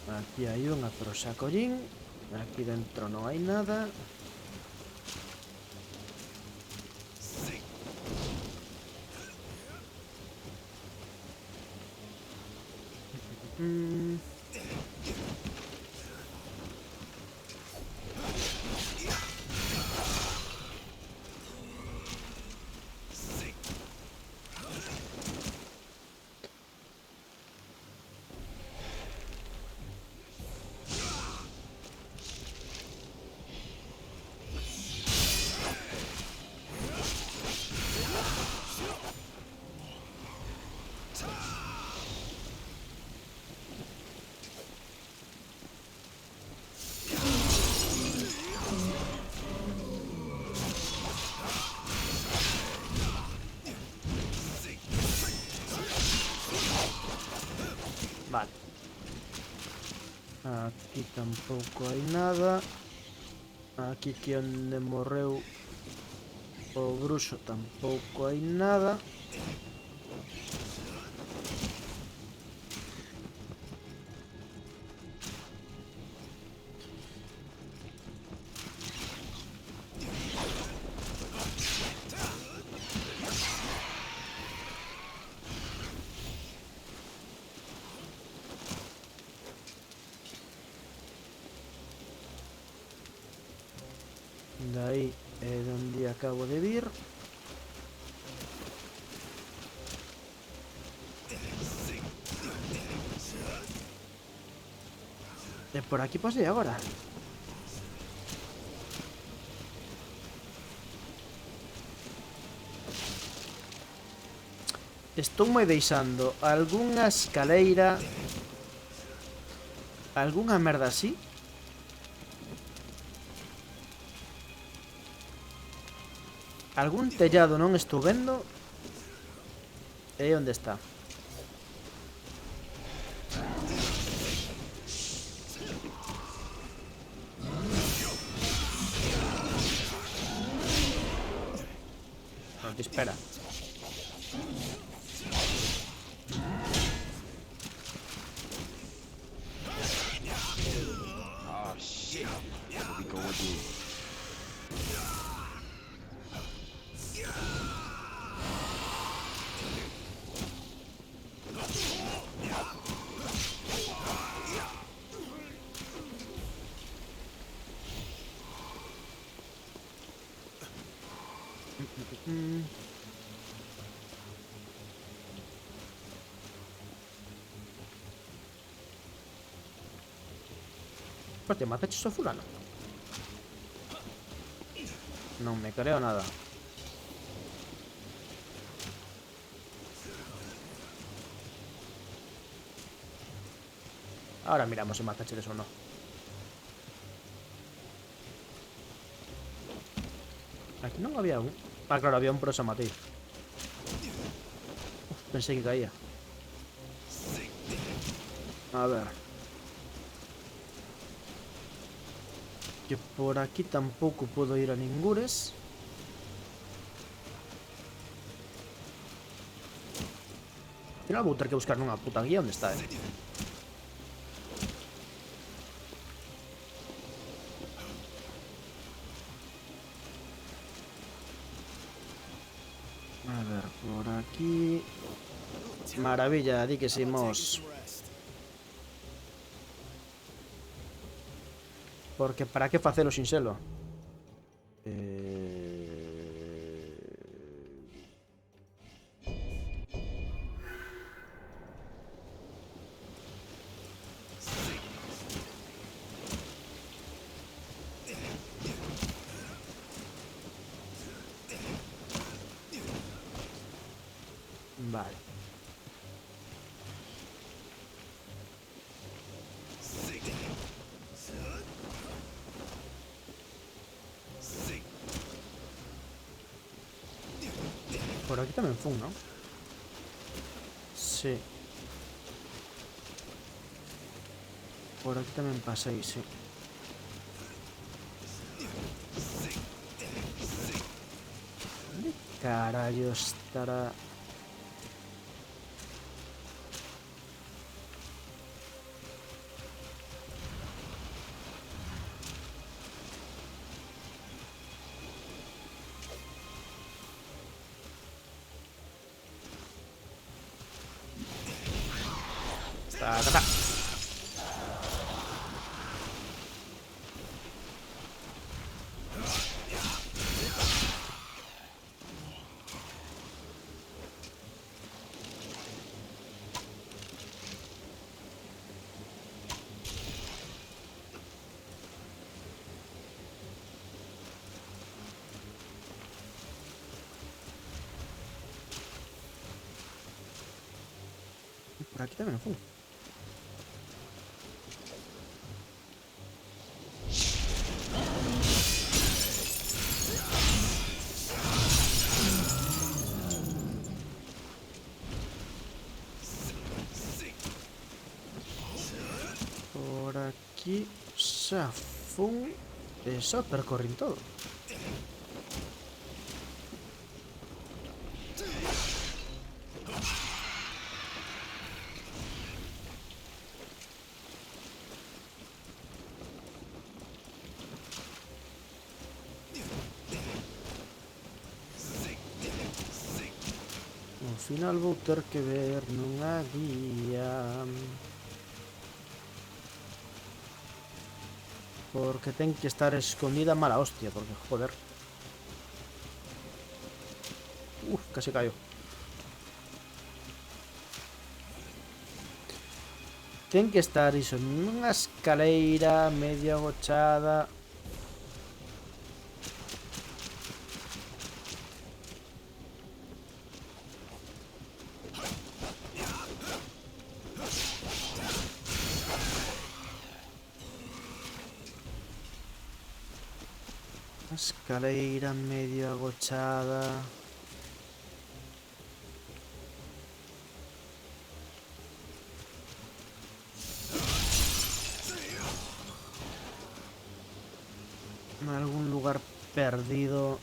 Aquí hai unha prosacollín. Aquí dentro non hai nada. Aquí tampouco hai nada. Aquí que onde morreu o bruxo tampouco hai nada. De aí é onde acabo de vir. E por aquí pasei agora. Estou moi deixando algunha escaleira, algunha merda así. Algún tellado non estou vendo. E onde está? Non te espera. Oh shit. Here we go again. Pues te mataches a fulano. Non me creo nada. Ahora miramos si mataches o no. Aquí non había un... Ah, claro, había un prosa Matei. Pensé que caía. A ver. Que por aquí tampouco podo ir a ningures. Al final vou ter que buscar nunha puta guía onde está, A ver, por aquí... Maravilla, di que simos. Porque para que facelo sin selo? Vale. Por aquí tamén fun, ¿no? Sí. Por aquí tamén pasei, sí. ¿Dónde carallo estará? Por aquí tamén fun. Por aquí aquí xa fun e só percorrin todo. Ao final vou ter que ver nunha guía, porque ten que estar escondida mala hostia, porque joder. Casi cayó. Ten que estar iso nunha escaleira medio agochada. Escaleira medio agochada. En algún lugar perdido.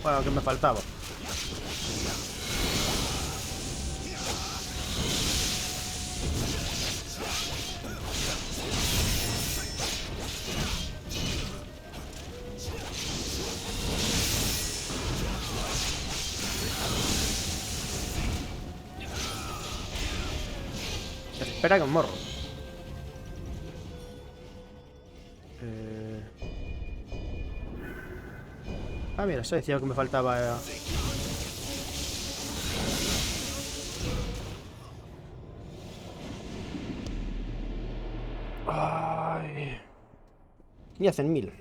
Bueno, que me faltaba. Espera que me morro. Ah, mira, eso decía que me faltaba. Ay. Y hacen 1000.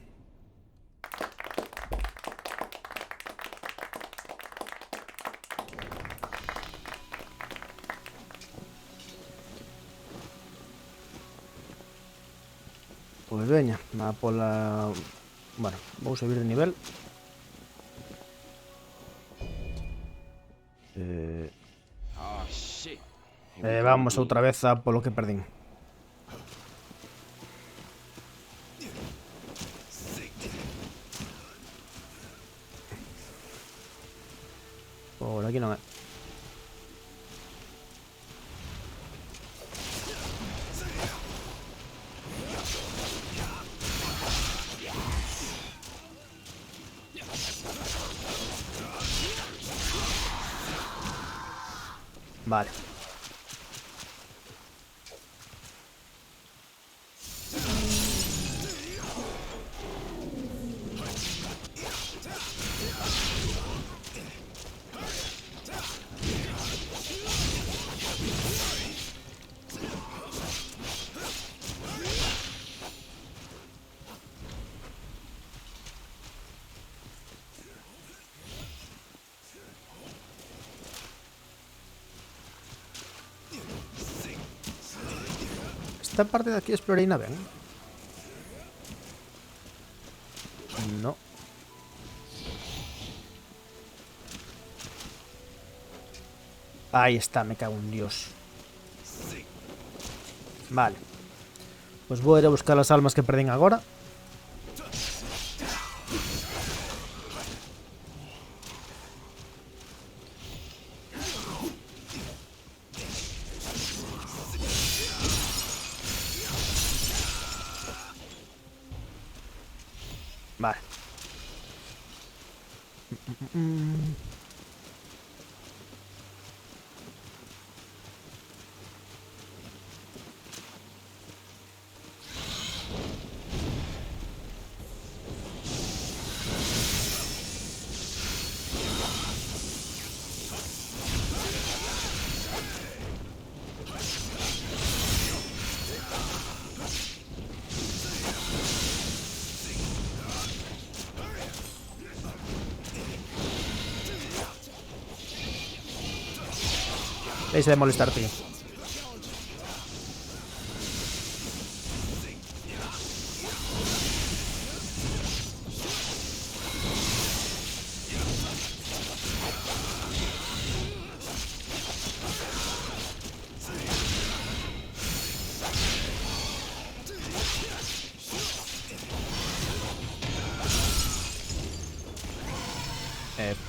Pois veña, va pola... Bueno, vou subir de nivel. Oh shit. Vamos outra vez a polo que perdín. Por aquí non é. Vale. Esta parte de aquí explorei na ben. No. Ahí está, me cago en Dios. Vale. Pues vou ir a buscar as almas que perdín agora. Vale. Deixa de molestar, tío.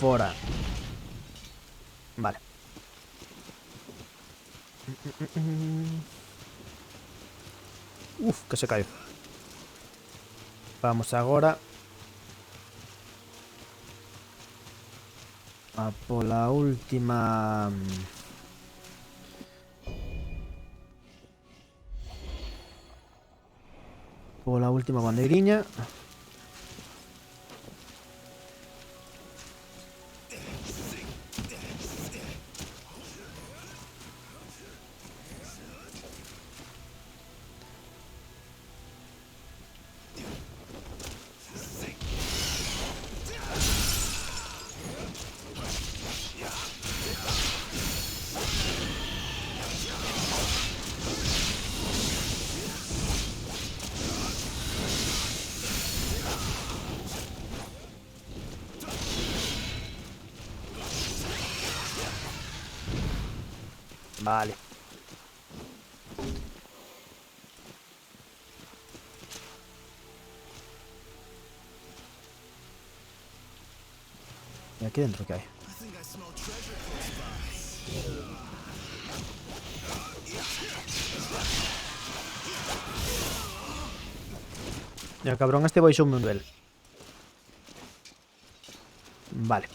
Fora. Vale. Uf, que se cayó. Vamos agora a pola última. Pola última bandeiriña. Vale. ¿Y aquí dentro qué hay? El cabrón este baixou un nivel. Vale.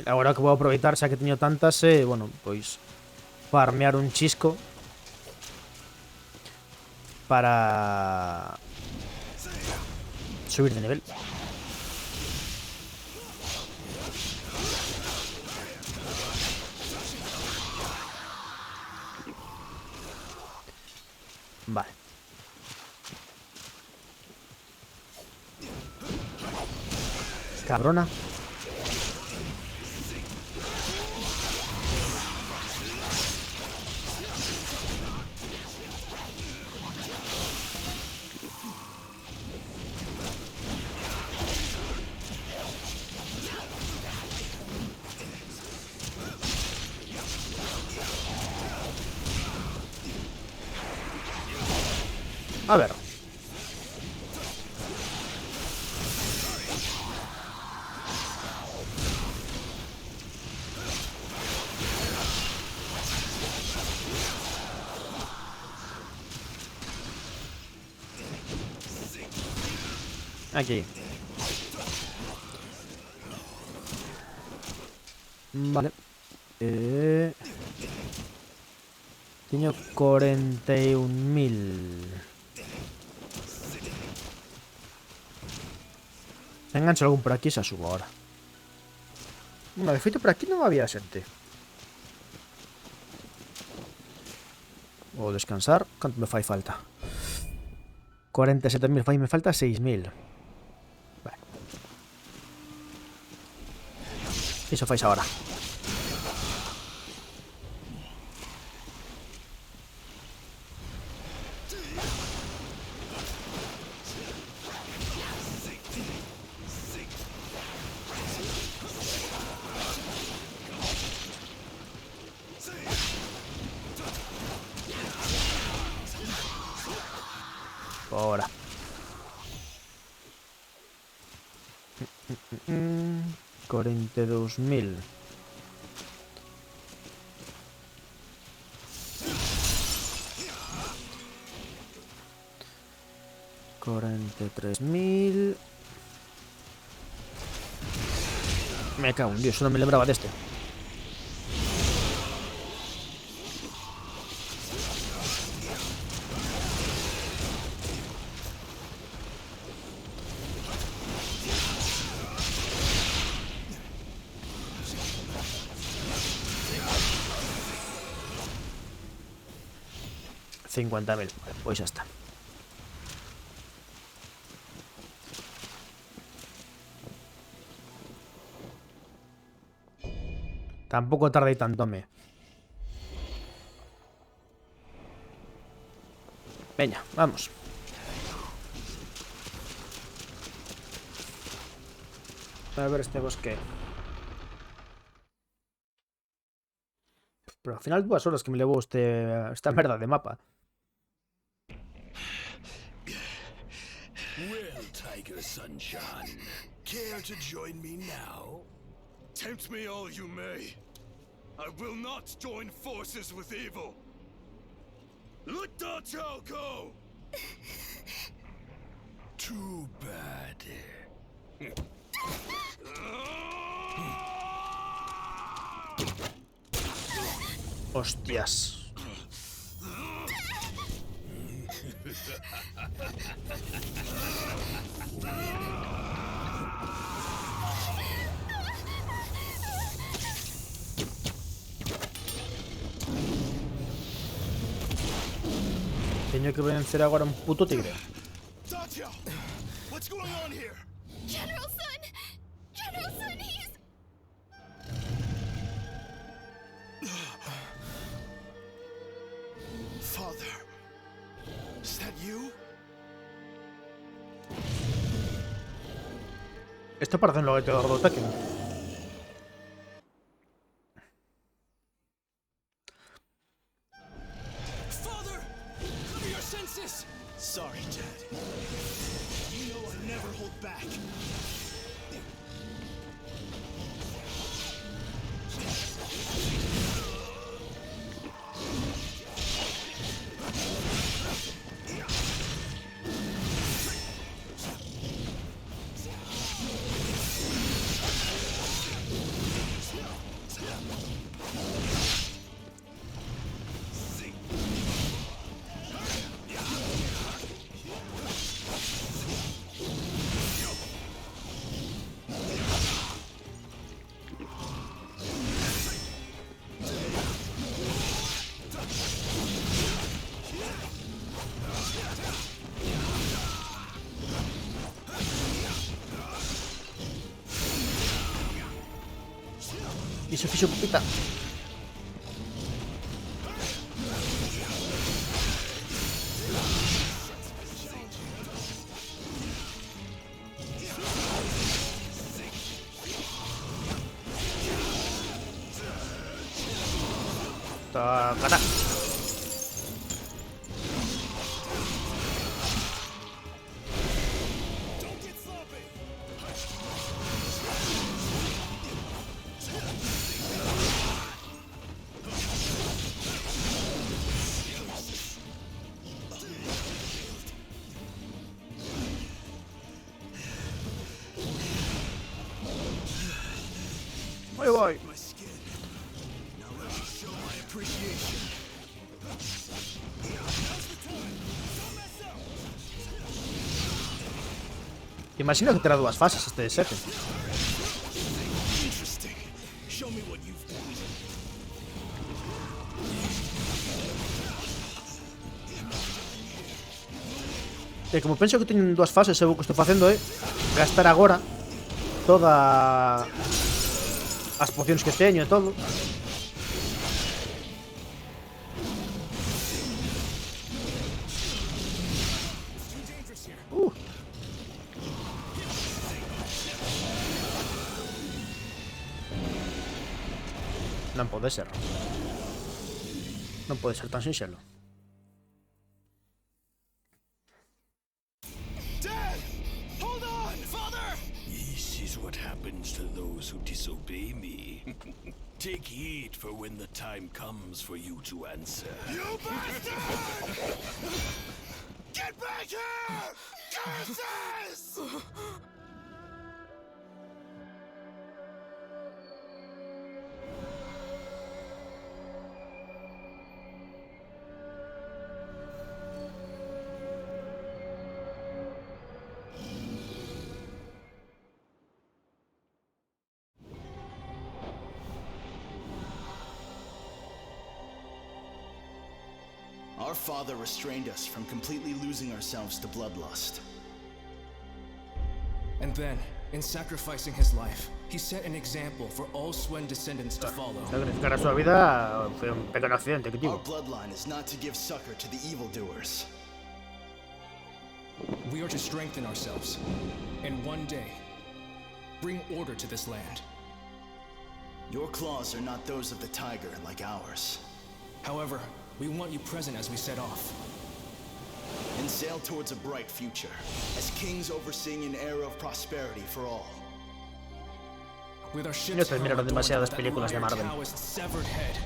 Agora que vou aproveitar xa que teño tantas, bueno, pois farmear un chisco para subir de nivel. Vale. Cabrona. A ver. Aquí. Vale. Teño 41.000. Engancho algún por aquí, se subo ahora. Bueno, de feito por aquí non había xente. Vou descansar. Canto me fai falta? 47.000, fai me falta 6.000. Vale. Iso fais ahora. Ahora. 42.000. $43.000. Me cago en Dios, no me lembraba de este. 50.000. Vale, pues ya está. Tampoco tardé tanto, me. Venga, vamos. A ver este bosque. Pero al final 2 horas que me llevo esta merda de mapa. Well, Tiger Sunshine, care to join me now? Tempt me all you may. I will not join forces with evil. Let Da Chao go! Too bad. Hostias. Tengo que vencer agora un puto tigre. Da Chao! What's going on here? General Sun! General Sun, he's... Father, is that you? Esto parece un loguete de Tekken. Father! Come to your senses! Sorry, Dad. You know I never hold back. Y se fichó pupita. Gana. Ahí voy. My skin. Now let me show my appreciation. Imagino que terá 2 fases este de 7. Interesting. Show me what you've done. E como penso que teñen 2 fases, eu o que estou facendo é gastar agora toda as pocións que teño e todo. Non pode ser. Non pode ser tan sinxelo. Dad! Hold on! Father! This is what happens to those who disobey me. Take heed for when the time comes for you to answer. You bastard! Get back here! Curses! Our father restrained us from completely losing ourselves to bloodlust. And then, in sacrificing his life, he set an example for all Swen descendants to follow. Sacrificar a su vida fue un pequeño accidente que Our tuvo. bloodline is not to give succor to the evildoers. We are to strengthen ourselves, and one day, bring order to this land. Your claws are not those of the tiger like ours. However, we want you present as we set off. And sail towards a bright future, as kings overseeing an era of prosperity for all. With our No ship's te helm miraron adorned demasiadas with that películas de lion Marvel. Taoist severed head.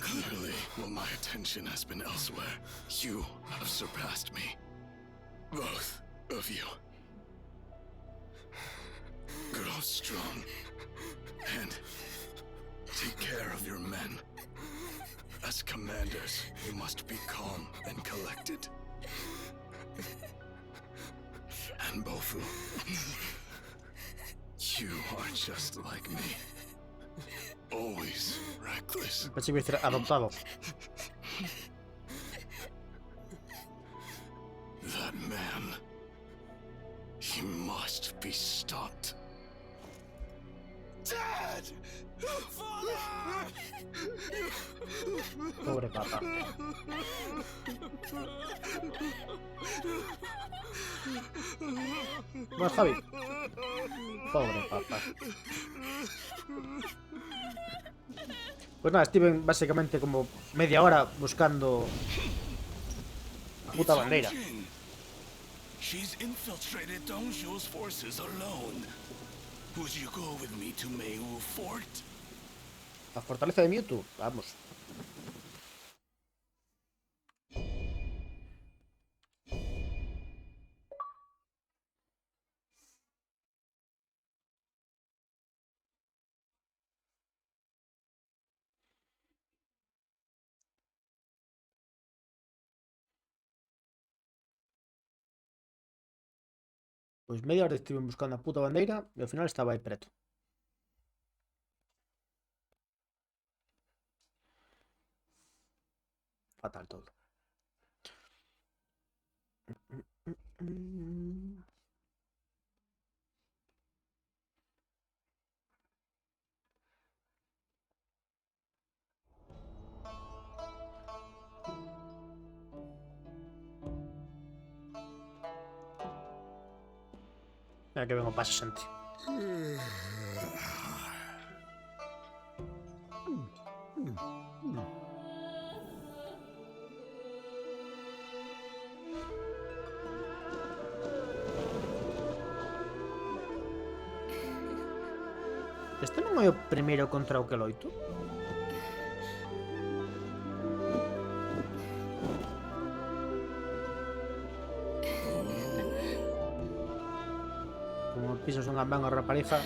Clearly, while my attention has been elsewhere, you have surpassed me. Both of you. Grow strong. And take care of your men. As commanders, you must be calm and collected. And Bofu, you are just like me. Always reckless. Pensé que iba a decir adoptado. That man, he must be stopped. Dad! Father! Pobre papa. Bueno, Javi. Pobre papa. Pues nada, Steven básicamente como media hora buscando la puta bandera. She's infiltrated Dong Zhuo's forces alone. Would you go with me to Meiwu Fort? La fortaleza de Mewtwo, vamos. Pois media hora estive buscando a puta bandeira e ao final estaba aí preto. Fatal todo. Mira que vengo para 60. Este non é o primeiro contra o que loito? Como pisas unha manga rapariga.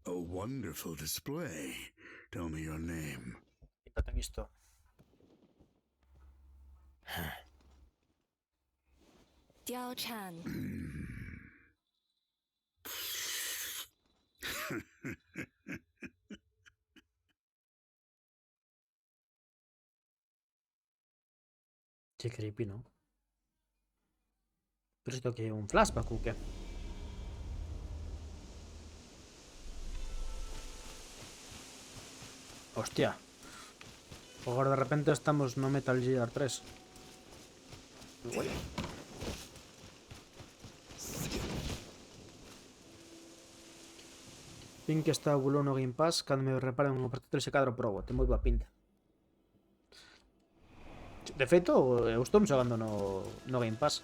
A wonderful display. Tell me your name. No te he visto. Diao Chan. Que creepy, ¿no? Pero esto que un flashback o qué? Hostia. Agora de repente estamos no Metal Gear 3. Igual. Fin que está o bulo no Game Pass cando me reparen un portátil se cadra probo, ten moi boa pinta. De feito, eu estou xogando no Game Pass.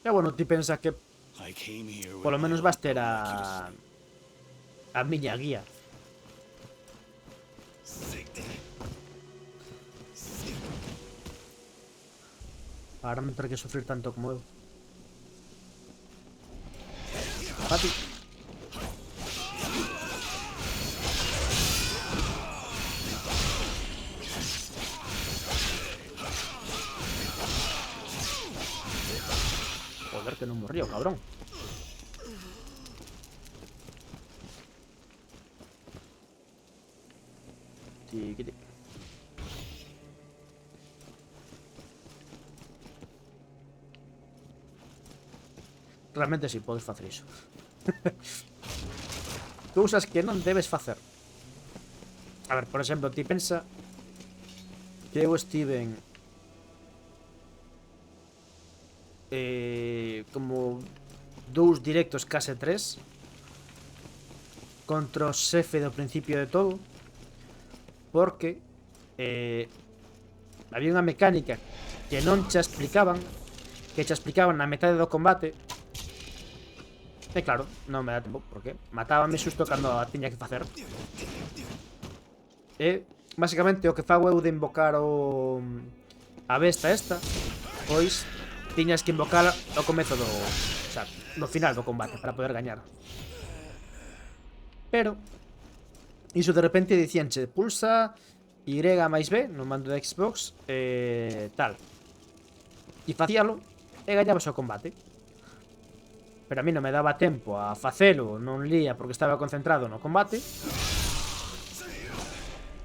E bueno, ti pensa que I came here with polo menos vas ter a miña guía. Para non ter que sufrir tanto como eu. Pati. Joder, que non morrío, cabrón. Tiquiti. Realmente sí, podes facer iso. Cousas que non debes facer. A ver, por exemplo, ti pensa que eu estiven como 2 directos, case 3 contra o xefe do principio de todo, porque había unha mecánica que non che explicaban, que che explicaban na metade do combate. E claro, non me dá tempo, porque matábame xusto cando a tiña que facer. E basicamente o que fago eu de invocar a besta esta, pois tiñas que invocar ao comezo do, o sea, no final do combate para poder gañar. Pero iso de repente dicíanche, pulsa Y máis B no mando de Xbox, tal. E facíalo e gañabas o combate. Pero a mí non me daba tempo a facelo, non lía porque estaba concentrado no combate.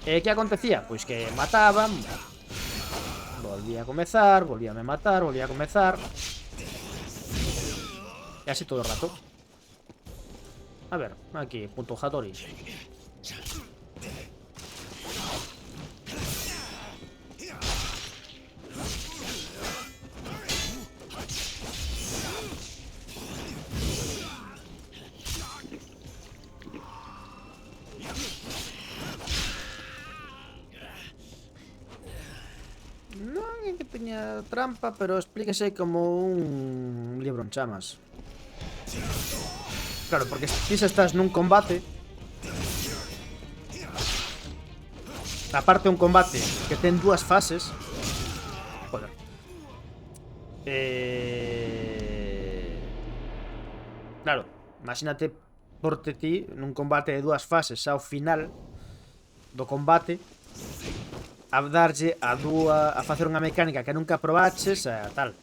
E que acontecía? Pois que mataban, volvía a comezar, volvíame a matar, volvía a comezar. E así todo o rato. A ver, aquí, punto Hattori. Non é que teña trampa, pero explíquese como un libro en chamas. Claro, porque si estás nun combate, aparte un combate que ten dúas fases. Joder. Claro, imagínate porte ti nun combate de dúas fases ao final do combate a darlle a facer unha mecánica que nunca probaches e tal.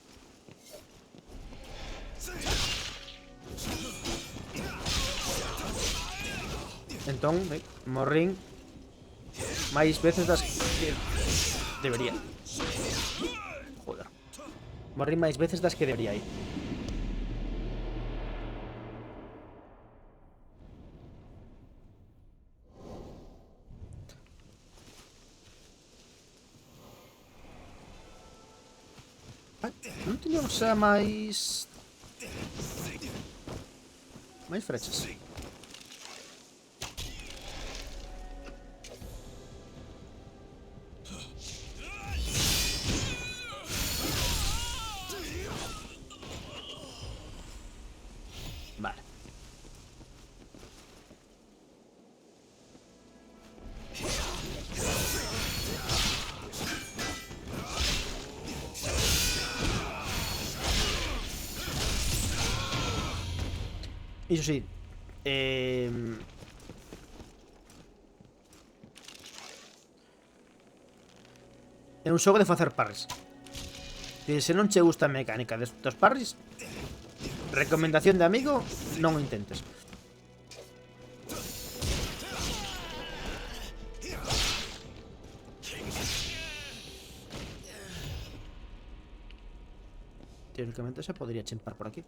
Entón, morrín máis veces das que debería. Joder. Morrín máis veces das que debería ir. Non teñamos xa máis frechas. Vale. Iso sí, é un xogo de facer parries. E se non che gusta a mecánica dos parries, recomendación de amigo, non o intentes. Teóricamente se podría chimpar por aquí.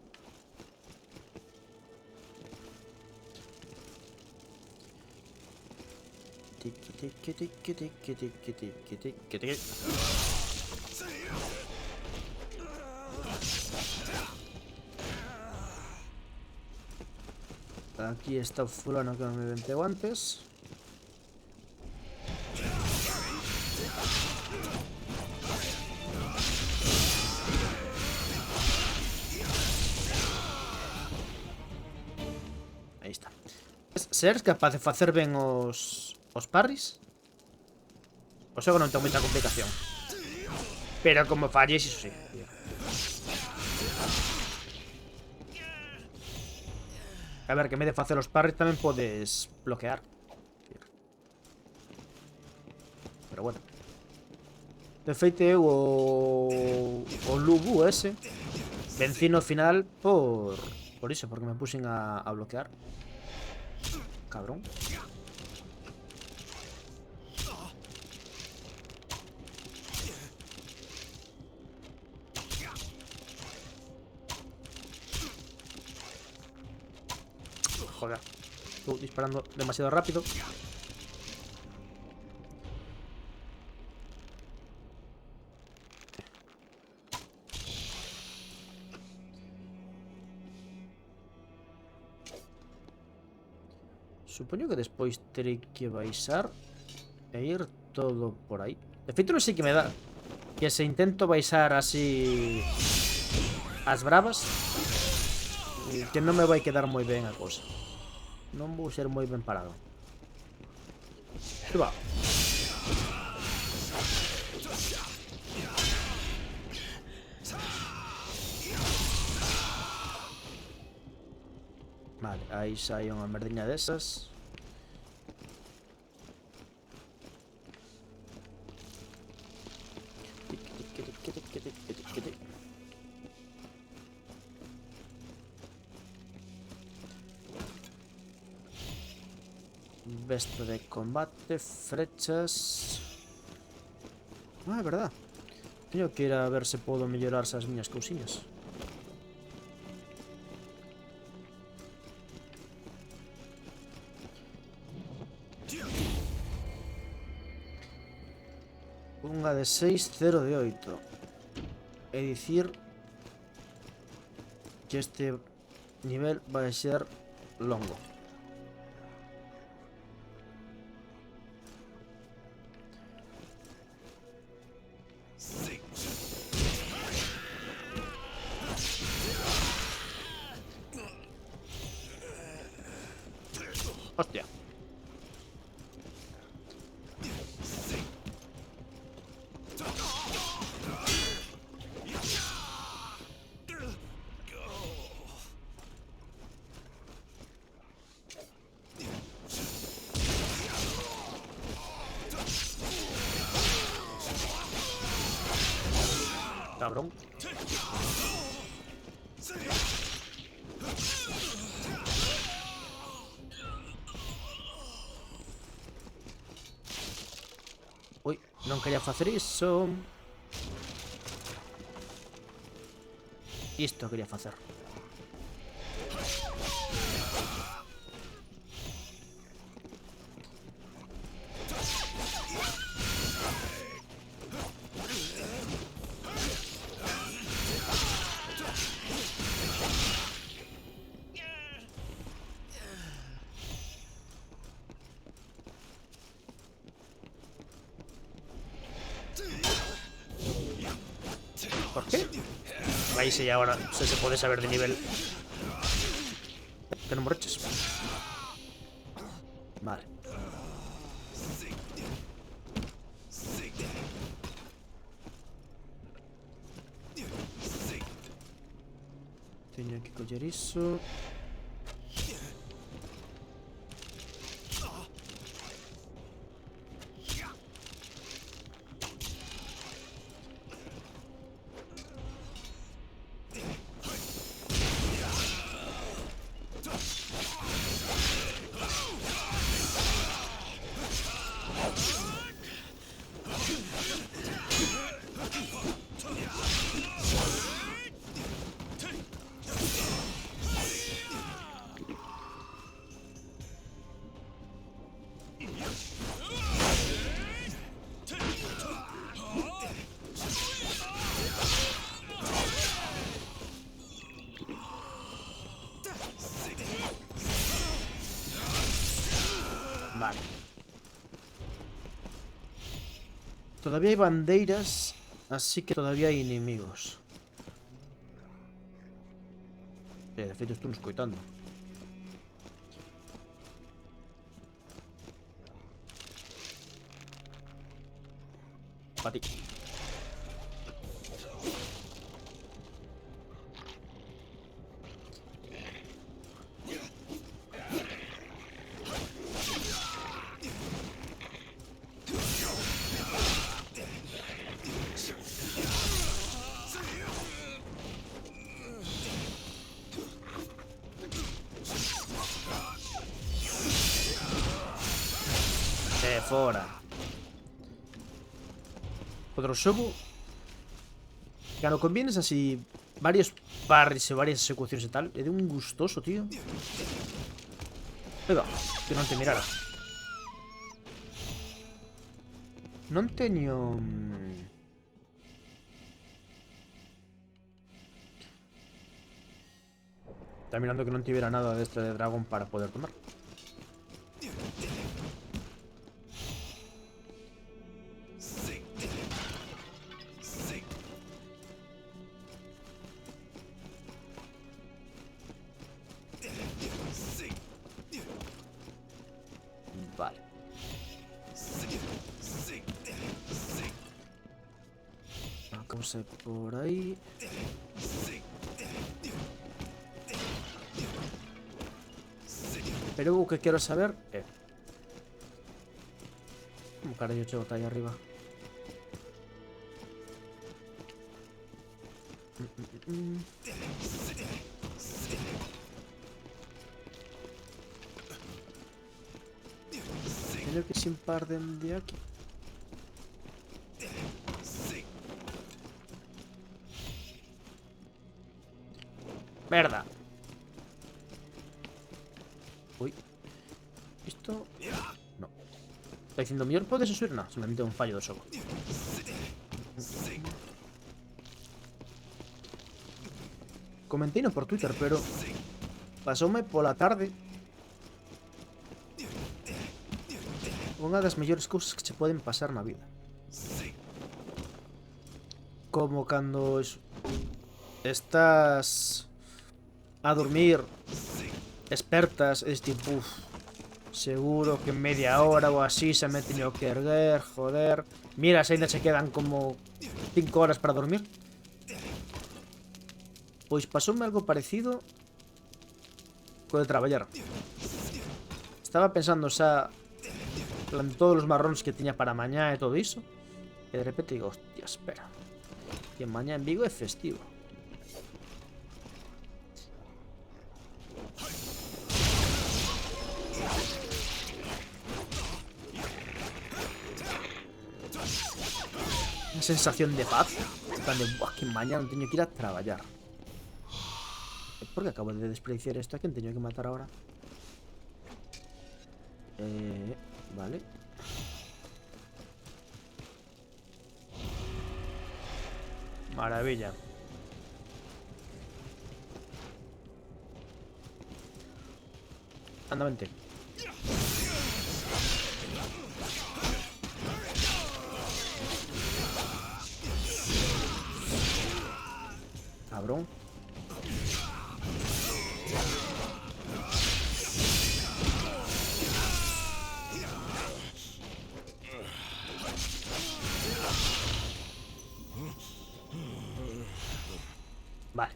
Aquí está un fulano que me venteó antes. Aí está. Seres capaz de facer ben os parries? O sea que non ten moita complicación. Pero como falles, iso sí. A ver, que en vez de facer os parries tamén podes bloquear. Pero bueno. De feito eu o Lubu ese vencí no final por iso, porque me puxen a bloquear. Cabrón. Joder. Estoy disparando demasiado rápido. Supoño que despois terei que baixar e ir todo por aí. De feito non sei que me dá que se intento baixar así as bravas, que non me vai quedar moi ben a cosa. Non vou ser moi ben parado. Que va. Vale, aí xa hai unha merdiña desas. Veste de combate, flechas. Ah, é verdad. Teño que ir a ver se podo mellorar esas miñas cousiñas. Unha de 6, 0 de 8. É dicir que este nivel vai ser longo. Hostia. Cabrón. Ui, non quería facer iso. Isto quería facer. ¿Por qué? Ahí sí, ahora se puede saber de nivel. Que no me broches. Vale. Teño que coller iso. Vale. Todavía hay bandeiras, así que todavía hay enemigos. De feito estou nos coitando. Pa ti. Fora. Outro xogo que non convienes así varios parries e varias execucións e tal. É de un gustoso, tío. Aí va, que non te mirara. Non teño... Está mirando que non tivera nada de extra de dragón para poder tomar. Vale. Una cosa por ahí. Pero algo que quiero saber es... ¿Cómo carajo chego está ahí arriba? Tengo que sin par de aquí. Merda. Uy. Esto... No. Está diciendo, ¿mejor puedes subir? No, simplemente un fallo de xogo. Comenté no por Twitter, pero... pasoume pola tarde... unha das mellores cousas que se poden pasar na vida. Como cando estás a dormir, despertas, es tipo, seguro que en media hora ou así se me teño que erguer, joder. Mira, se ainda se quedan como 5 horas para dormir. Pois pasoume algo parecido co de traballar. Estaba pensando xa en todos os marróns que tiña para mañá e todo iso, e de repente digo, hostia, espera, que mañá en Vigo é festivo. Unha sensación de paz, en plan de, buah, que mañá non teño que ir a traballar. Por que acabo de desperdiciar esto? ¿A quién teño que matar ahora? Vale. Maravilla. Anda, vente. Cabrón. Vale.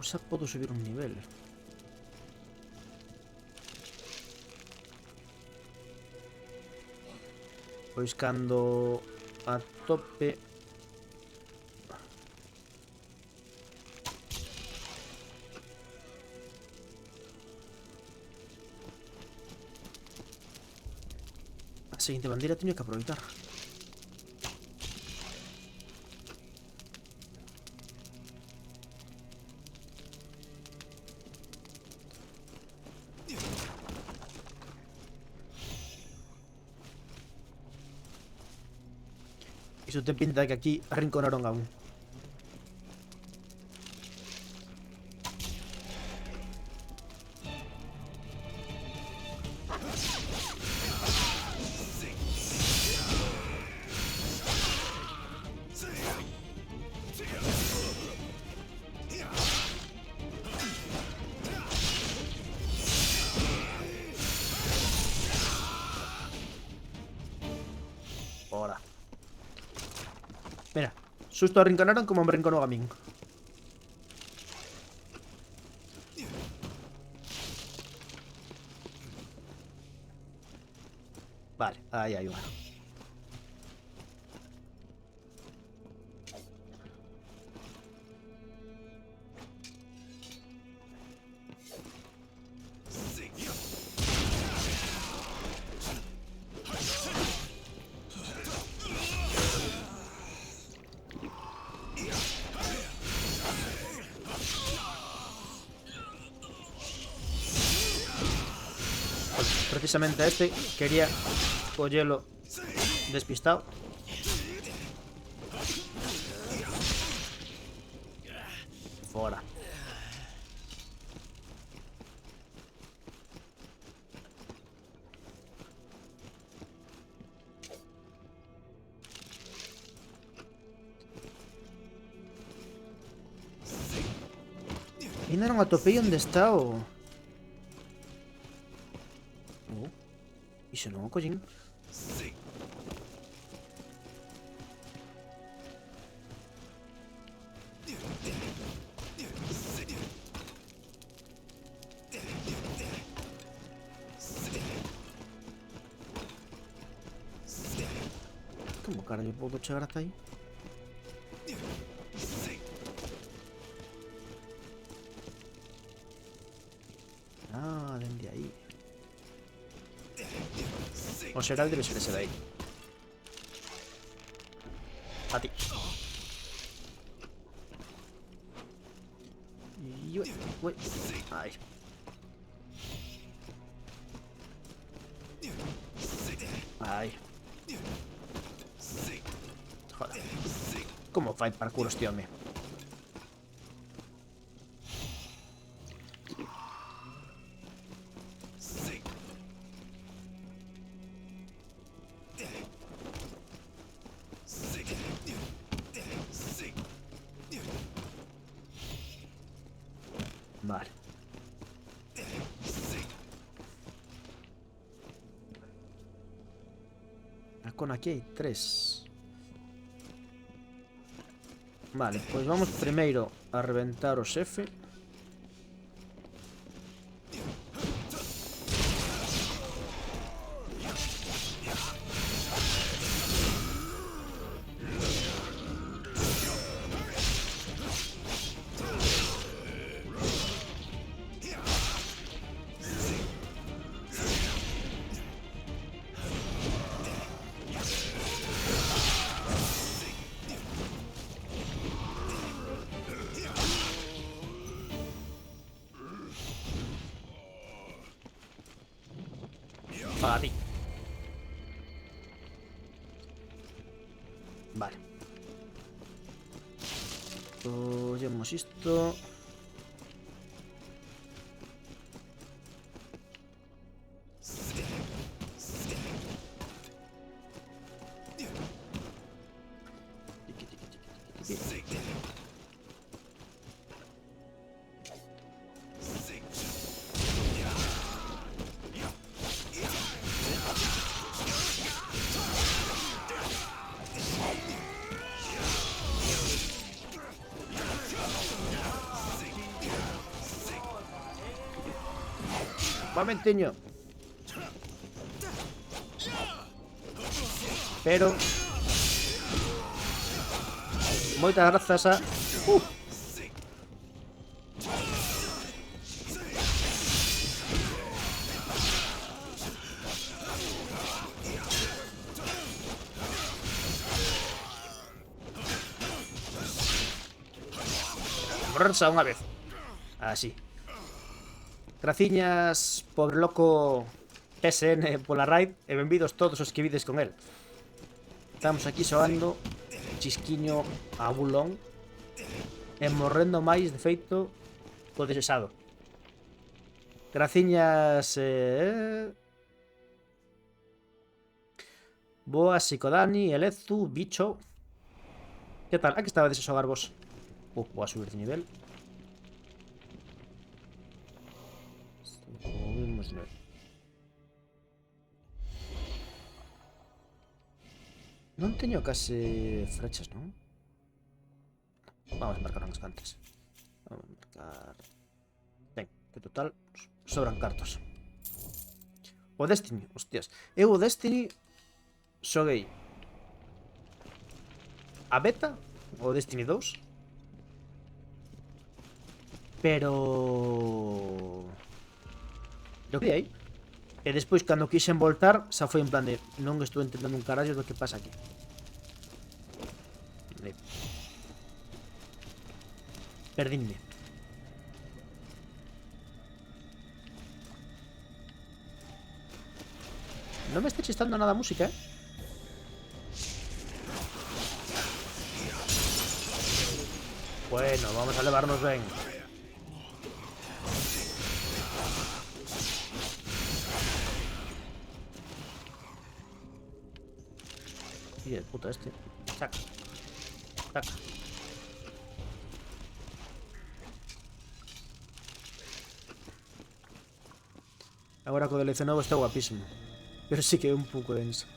Xa podo subir un nivel. Pois cando a tope... A seguinte bandeira teño que aproveitar. Iso ten pinta de que aquí arrinconaron a un. Mira, susto arrinconaron como me arrinconó a min. Vale, ahí hay una. Precisamente a este quería cogerlo despistado. Fora. Ainda non atopei onde está o... Iso non o collín. Como carallo podo chegar ata aí? Ah, dende aí. O será debe ser ese de aí. A ti. Uy. Ahí. Ahí. Joder. ¿Cómo fai parkour este home? Vale. Con aquí hay 3. Vale, pues vamos primeiro a reventar o xefe. Para ti. Vale. Cogemos isto. Momenteño. Pero moitas grazas a... Morrerse unha vez. Así. Graciñas, pobre loco PSN pola raid. E benvidos todos os que vides con el. Estamos aquí soando chisquiño a bulón. E morrendo máis, de feito, co desesado. Graciñas, Boa, Psicodani, Elezu, Bicho. Que tal? Aquí estaba a xogar vos. Vou a subir de nivel. Non teño case frechas, non? Vamos a marcar unhas cantas. Vamos a marcar... Ben, que total sobran cartos. O Destiny, hostias. Eu o Destiny xoguei a beta, o Destiny 2. Pero... Lo que aí. E despois, cando quixen voltar, xa foi en plan de non estou entendendo un carallo do que pasa aquí. Perdínme. Non me está chistando nada a música, eh. Bueno, vamos a levarnos ben. Y el puto este. Saca. Saca. Agora co DLC novo está guapísimo. Pero sí que é un pouco denso.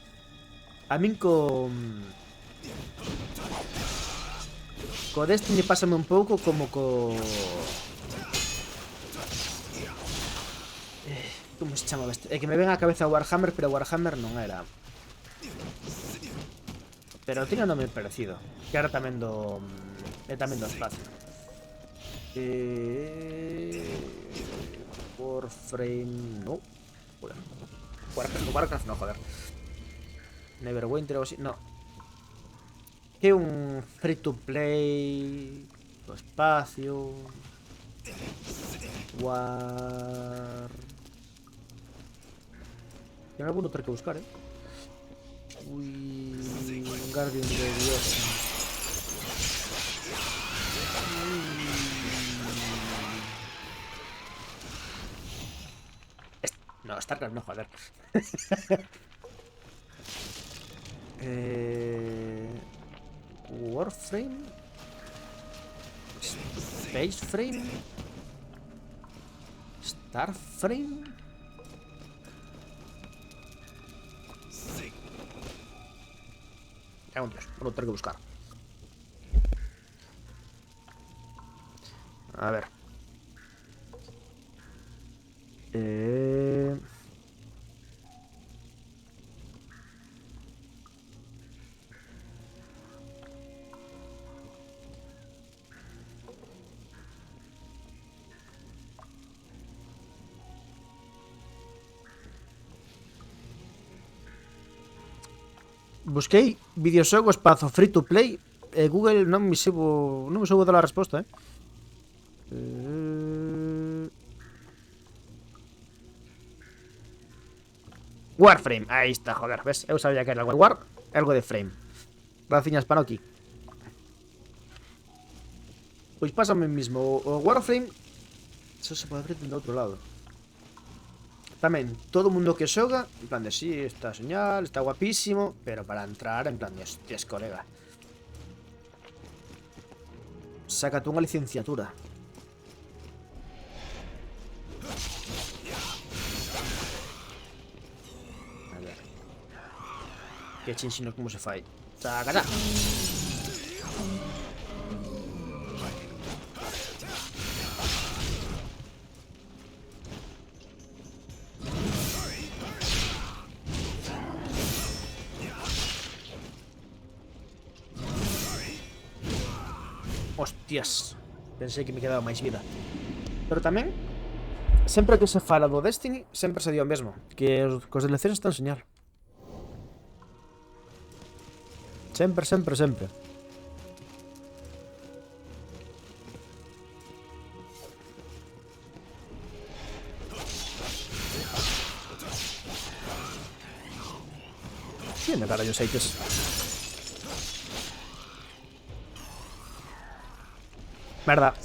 A min co Destiny pásame un pouco como co... Como se chama este? É que me ven á cabeza Warhammer, pero Warhammer non era. Pero tiene un nome parecido. Que era tamén do... É tamén do espacio. Warframe... No. Joder. Warcraft no, joder. Neverwinter ou así... No. Que é un free to play... Do espacio... War... Ten algún outro que buscar, Uy... Guardian de Dios. No, StarCraft no, joder. Warframe. Spaceframe. Starframe. Dios, voy a tener que buscar. A ver. Busquei videoxogos espazo free to play e Google non me soubo dar a resposta, Warframe, aí está, joder, ves? Eu sabía que era algo de War, algo de Frame. Graciñas para aquí. Pois pásame mismo, o Warframe eso se pode abrir do outro lado. Tamén, todo o mundo que xoga, en plan de sí, está señal, está guapísimo, pero para entrar, en plan de hostias, colega. Sácate unha licenciatura. A ver. Que chinxino como se fai. Sácata. Hostias, pensei que me quedaba máis vida. Pero tamén, sempre que se fala do Destiny, sempre se dio o mesmo, que os DLCs están señal. Sempre, sempre, sempre. Tiene carallo seites. Merda.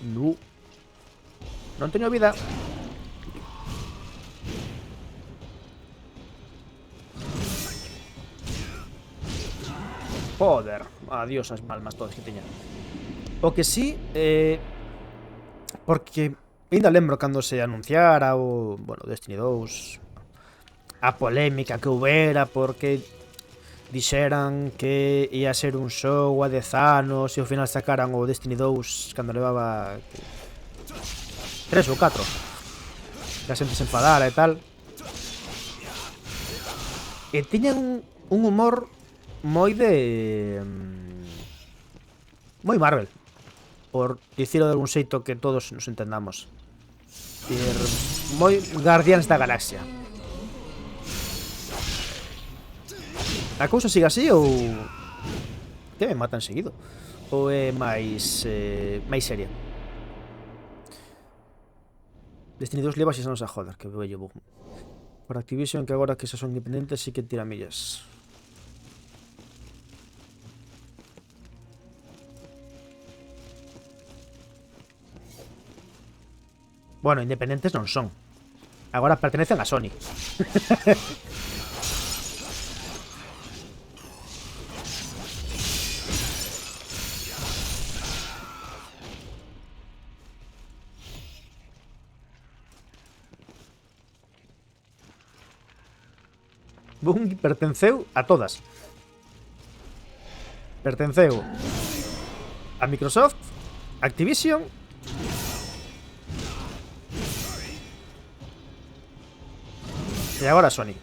No. Non teño vida. Joder. Adiós as palmas todas que teña. O que sí, porque ainda lembro cando se anunciara o, bueno, Destiny 2, a polémica que houbera, porque dixeran que ia ser un show a 10 anos e ao final sacaran o Destiny 2 cando levaba 3 ou 4 que a xente se enfadara e tal, e tiñan un humor moi de moi Marvel, por dicirlo de algún xeito que todos nos entendamos, moi Guardians da Galaxia. A cousa siga así ou que me matan seguido, ou é máis seria? Destiny 2 leva 6 anos a joder, que bello bug. Por Activision, que agora que xa son independentes sí que tira millas. Bueno, independentes non son. Agora pertenecen a Sony. Bungie pertenceu a todas. Pertenceu a Microsoft, Activision e agora a Sony.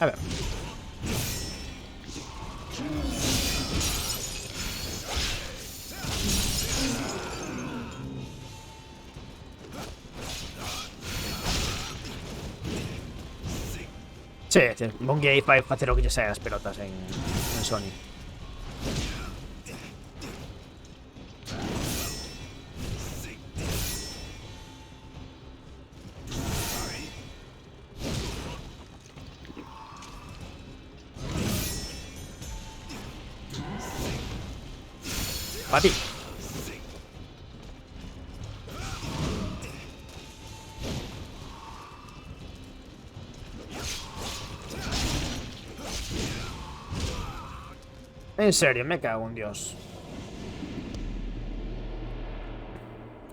A ver. Sí, Bungie vai facer o que lle sae as pelotas en Sony. Pa ti. En serio, me cago en Dios.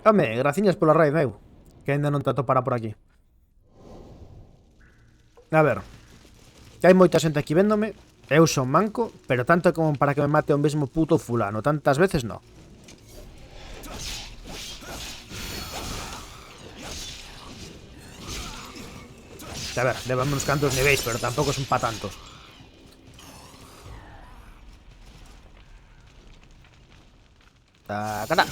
Home, graciñas pola raid, meu, que ainda non te atopara por aquí. A ver, que hai moita xente aquí véndome. Eu son manco, pero tanto como para que me mate o mesmo puto fulano. Tantas veces no. A ver, levan uns cantos niveis, pero tampouco son pa tantos. Tacata.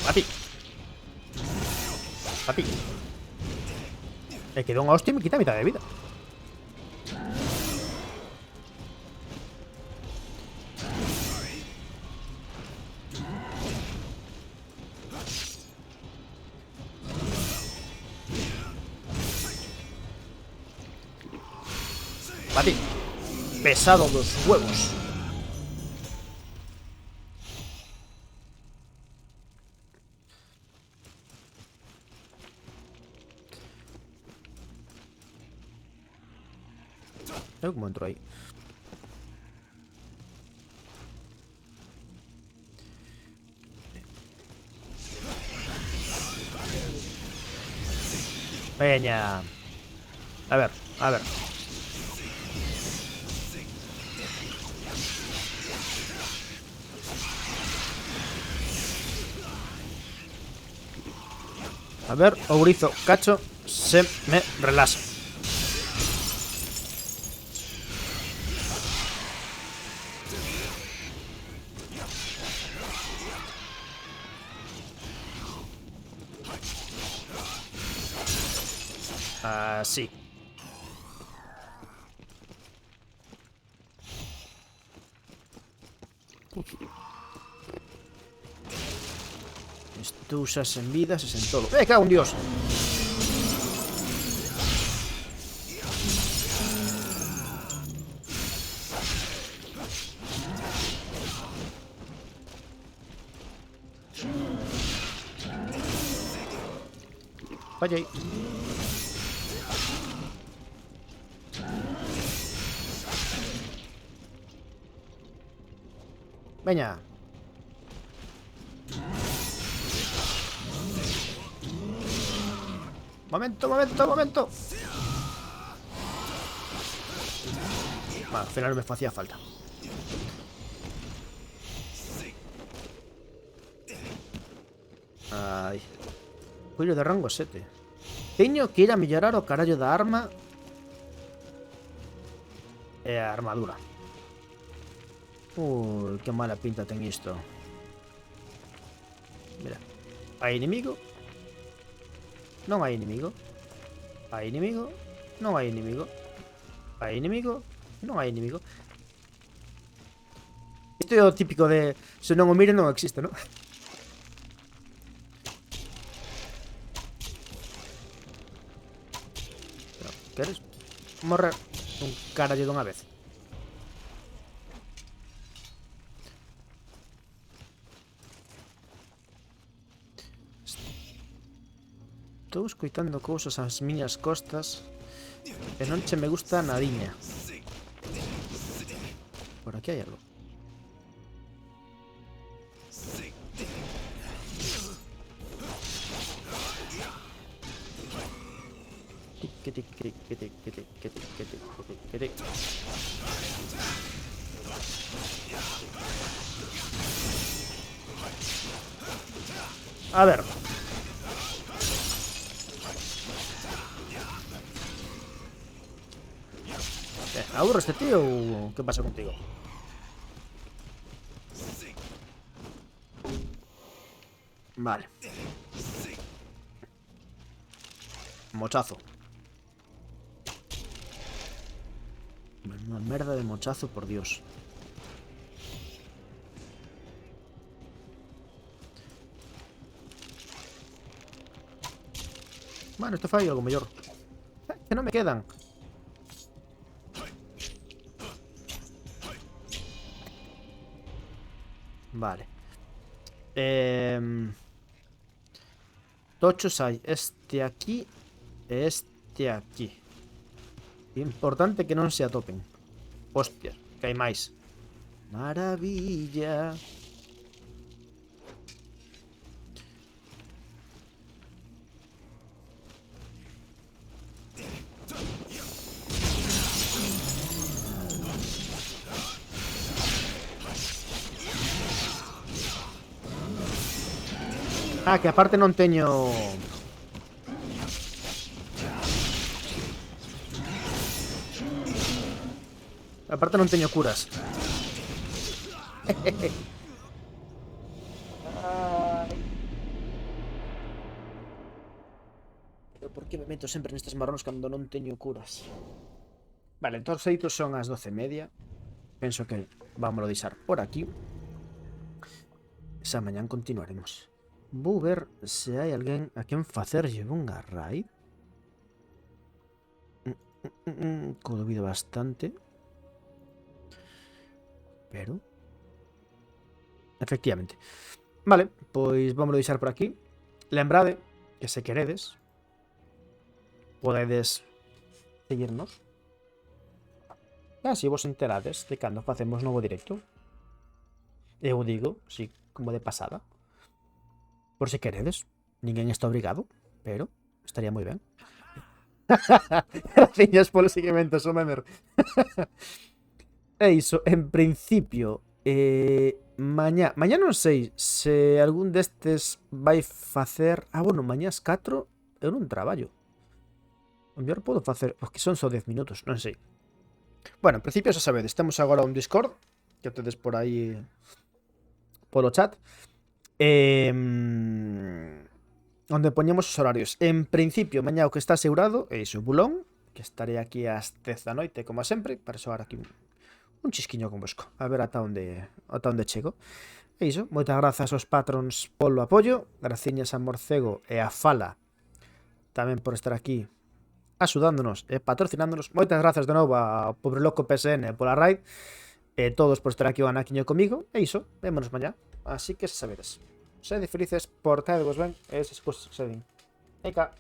Papi. Papi. Que un hostia me quita mitad de vida. Papi. Pesado los huevos. ¿Cómo entro ahí? Peña. A ver, a ver. A ver, ourizo, cacho, se me relaja. Así. Esto usas en vidas, es en todo. ¡Cago en Dios! Fallei. Veña. Momento. Al final me facía falta. Ai. Cuello de rango 7. Teño que ir a mellorar o carallo da arma e a armadura. Que mala pinta ten isto. Mira. Hai inimigo. Non hai inimigo. Hai inimigo. Non hai inimigo. Hai inimigo. Non hai inimigo. Isto é o típico de se non o mire non existe, non? Queres morrer un carallo dunha vez? Estou escoitando cousas ás miñas costas e non che me gusta nadiña. Por aquí hai algo. A ver. ¿Aburre este tío o qué pasa contigo? Vale. Mochazo. Una merda de mochazo, por Dios. Bueno, esto fue algo mayor. Que no me quedan. Vale. Tochos hay. Este aquí. Este aquí. Importante que non se atopen. Hostia, que hai máis. Maravilla. Ah, que aparte non teño... Aparte non teño curas. Pero por que me meto sempre nestes marróns cando non teño curas? Vale, entón os feitos son as 12:30. Penso que vámoslo deixar por aquí. Esa mañán continuaremos. Vou ver se hai alguén a quen facerlle unha raid. Co dubido bastante. Pero... efectivamente. Vale, pois vámoslo deixar por aquí. Lembrade que se queredes podedes seguirnos. E así vos enterades de cando facemos novo directo. Eu digo, si, como de pasada. Por si queredes. Ninguén está obrigado, pero estaría moi ben. Graciñas polo seguimento, Somemer. É iso, en principio mañá non sei se algún destes vai facer... Ah, bueno, mañás 4 eu non traballo. O mellor podo facer... Porque son só 10 minutos, non sei. Bueno, en principio xa sabedes, temos agora un Discord que tedes por aí polo chat, onde poñemos os horarios. En principio, mañá o que está asegurado é iso, Bulón, que estaré aquí ás 10 da noite, como sempre, para xogar aquí un chisquiño convosco, a ver ata onde chego. E iso, moitas grazas aos patrons polo apoio, graciñas a Morcego e a Fala tamén por estar aquí axudándonos e patrocinándonos. Moitas grazas de novo ao pobre loco PSN pola raid e todos por estar aquí o anaquiño comigo. E iso, vémonos mañá. Así que se sabedes. Sede felices, portadevos ben e esas cousas que se din. Eica.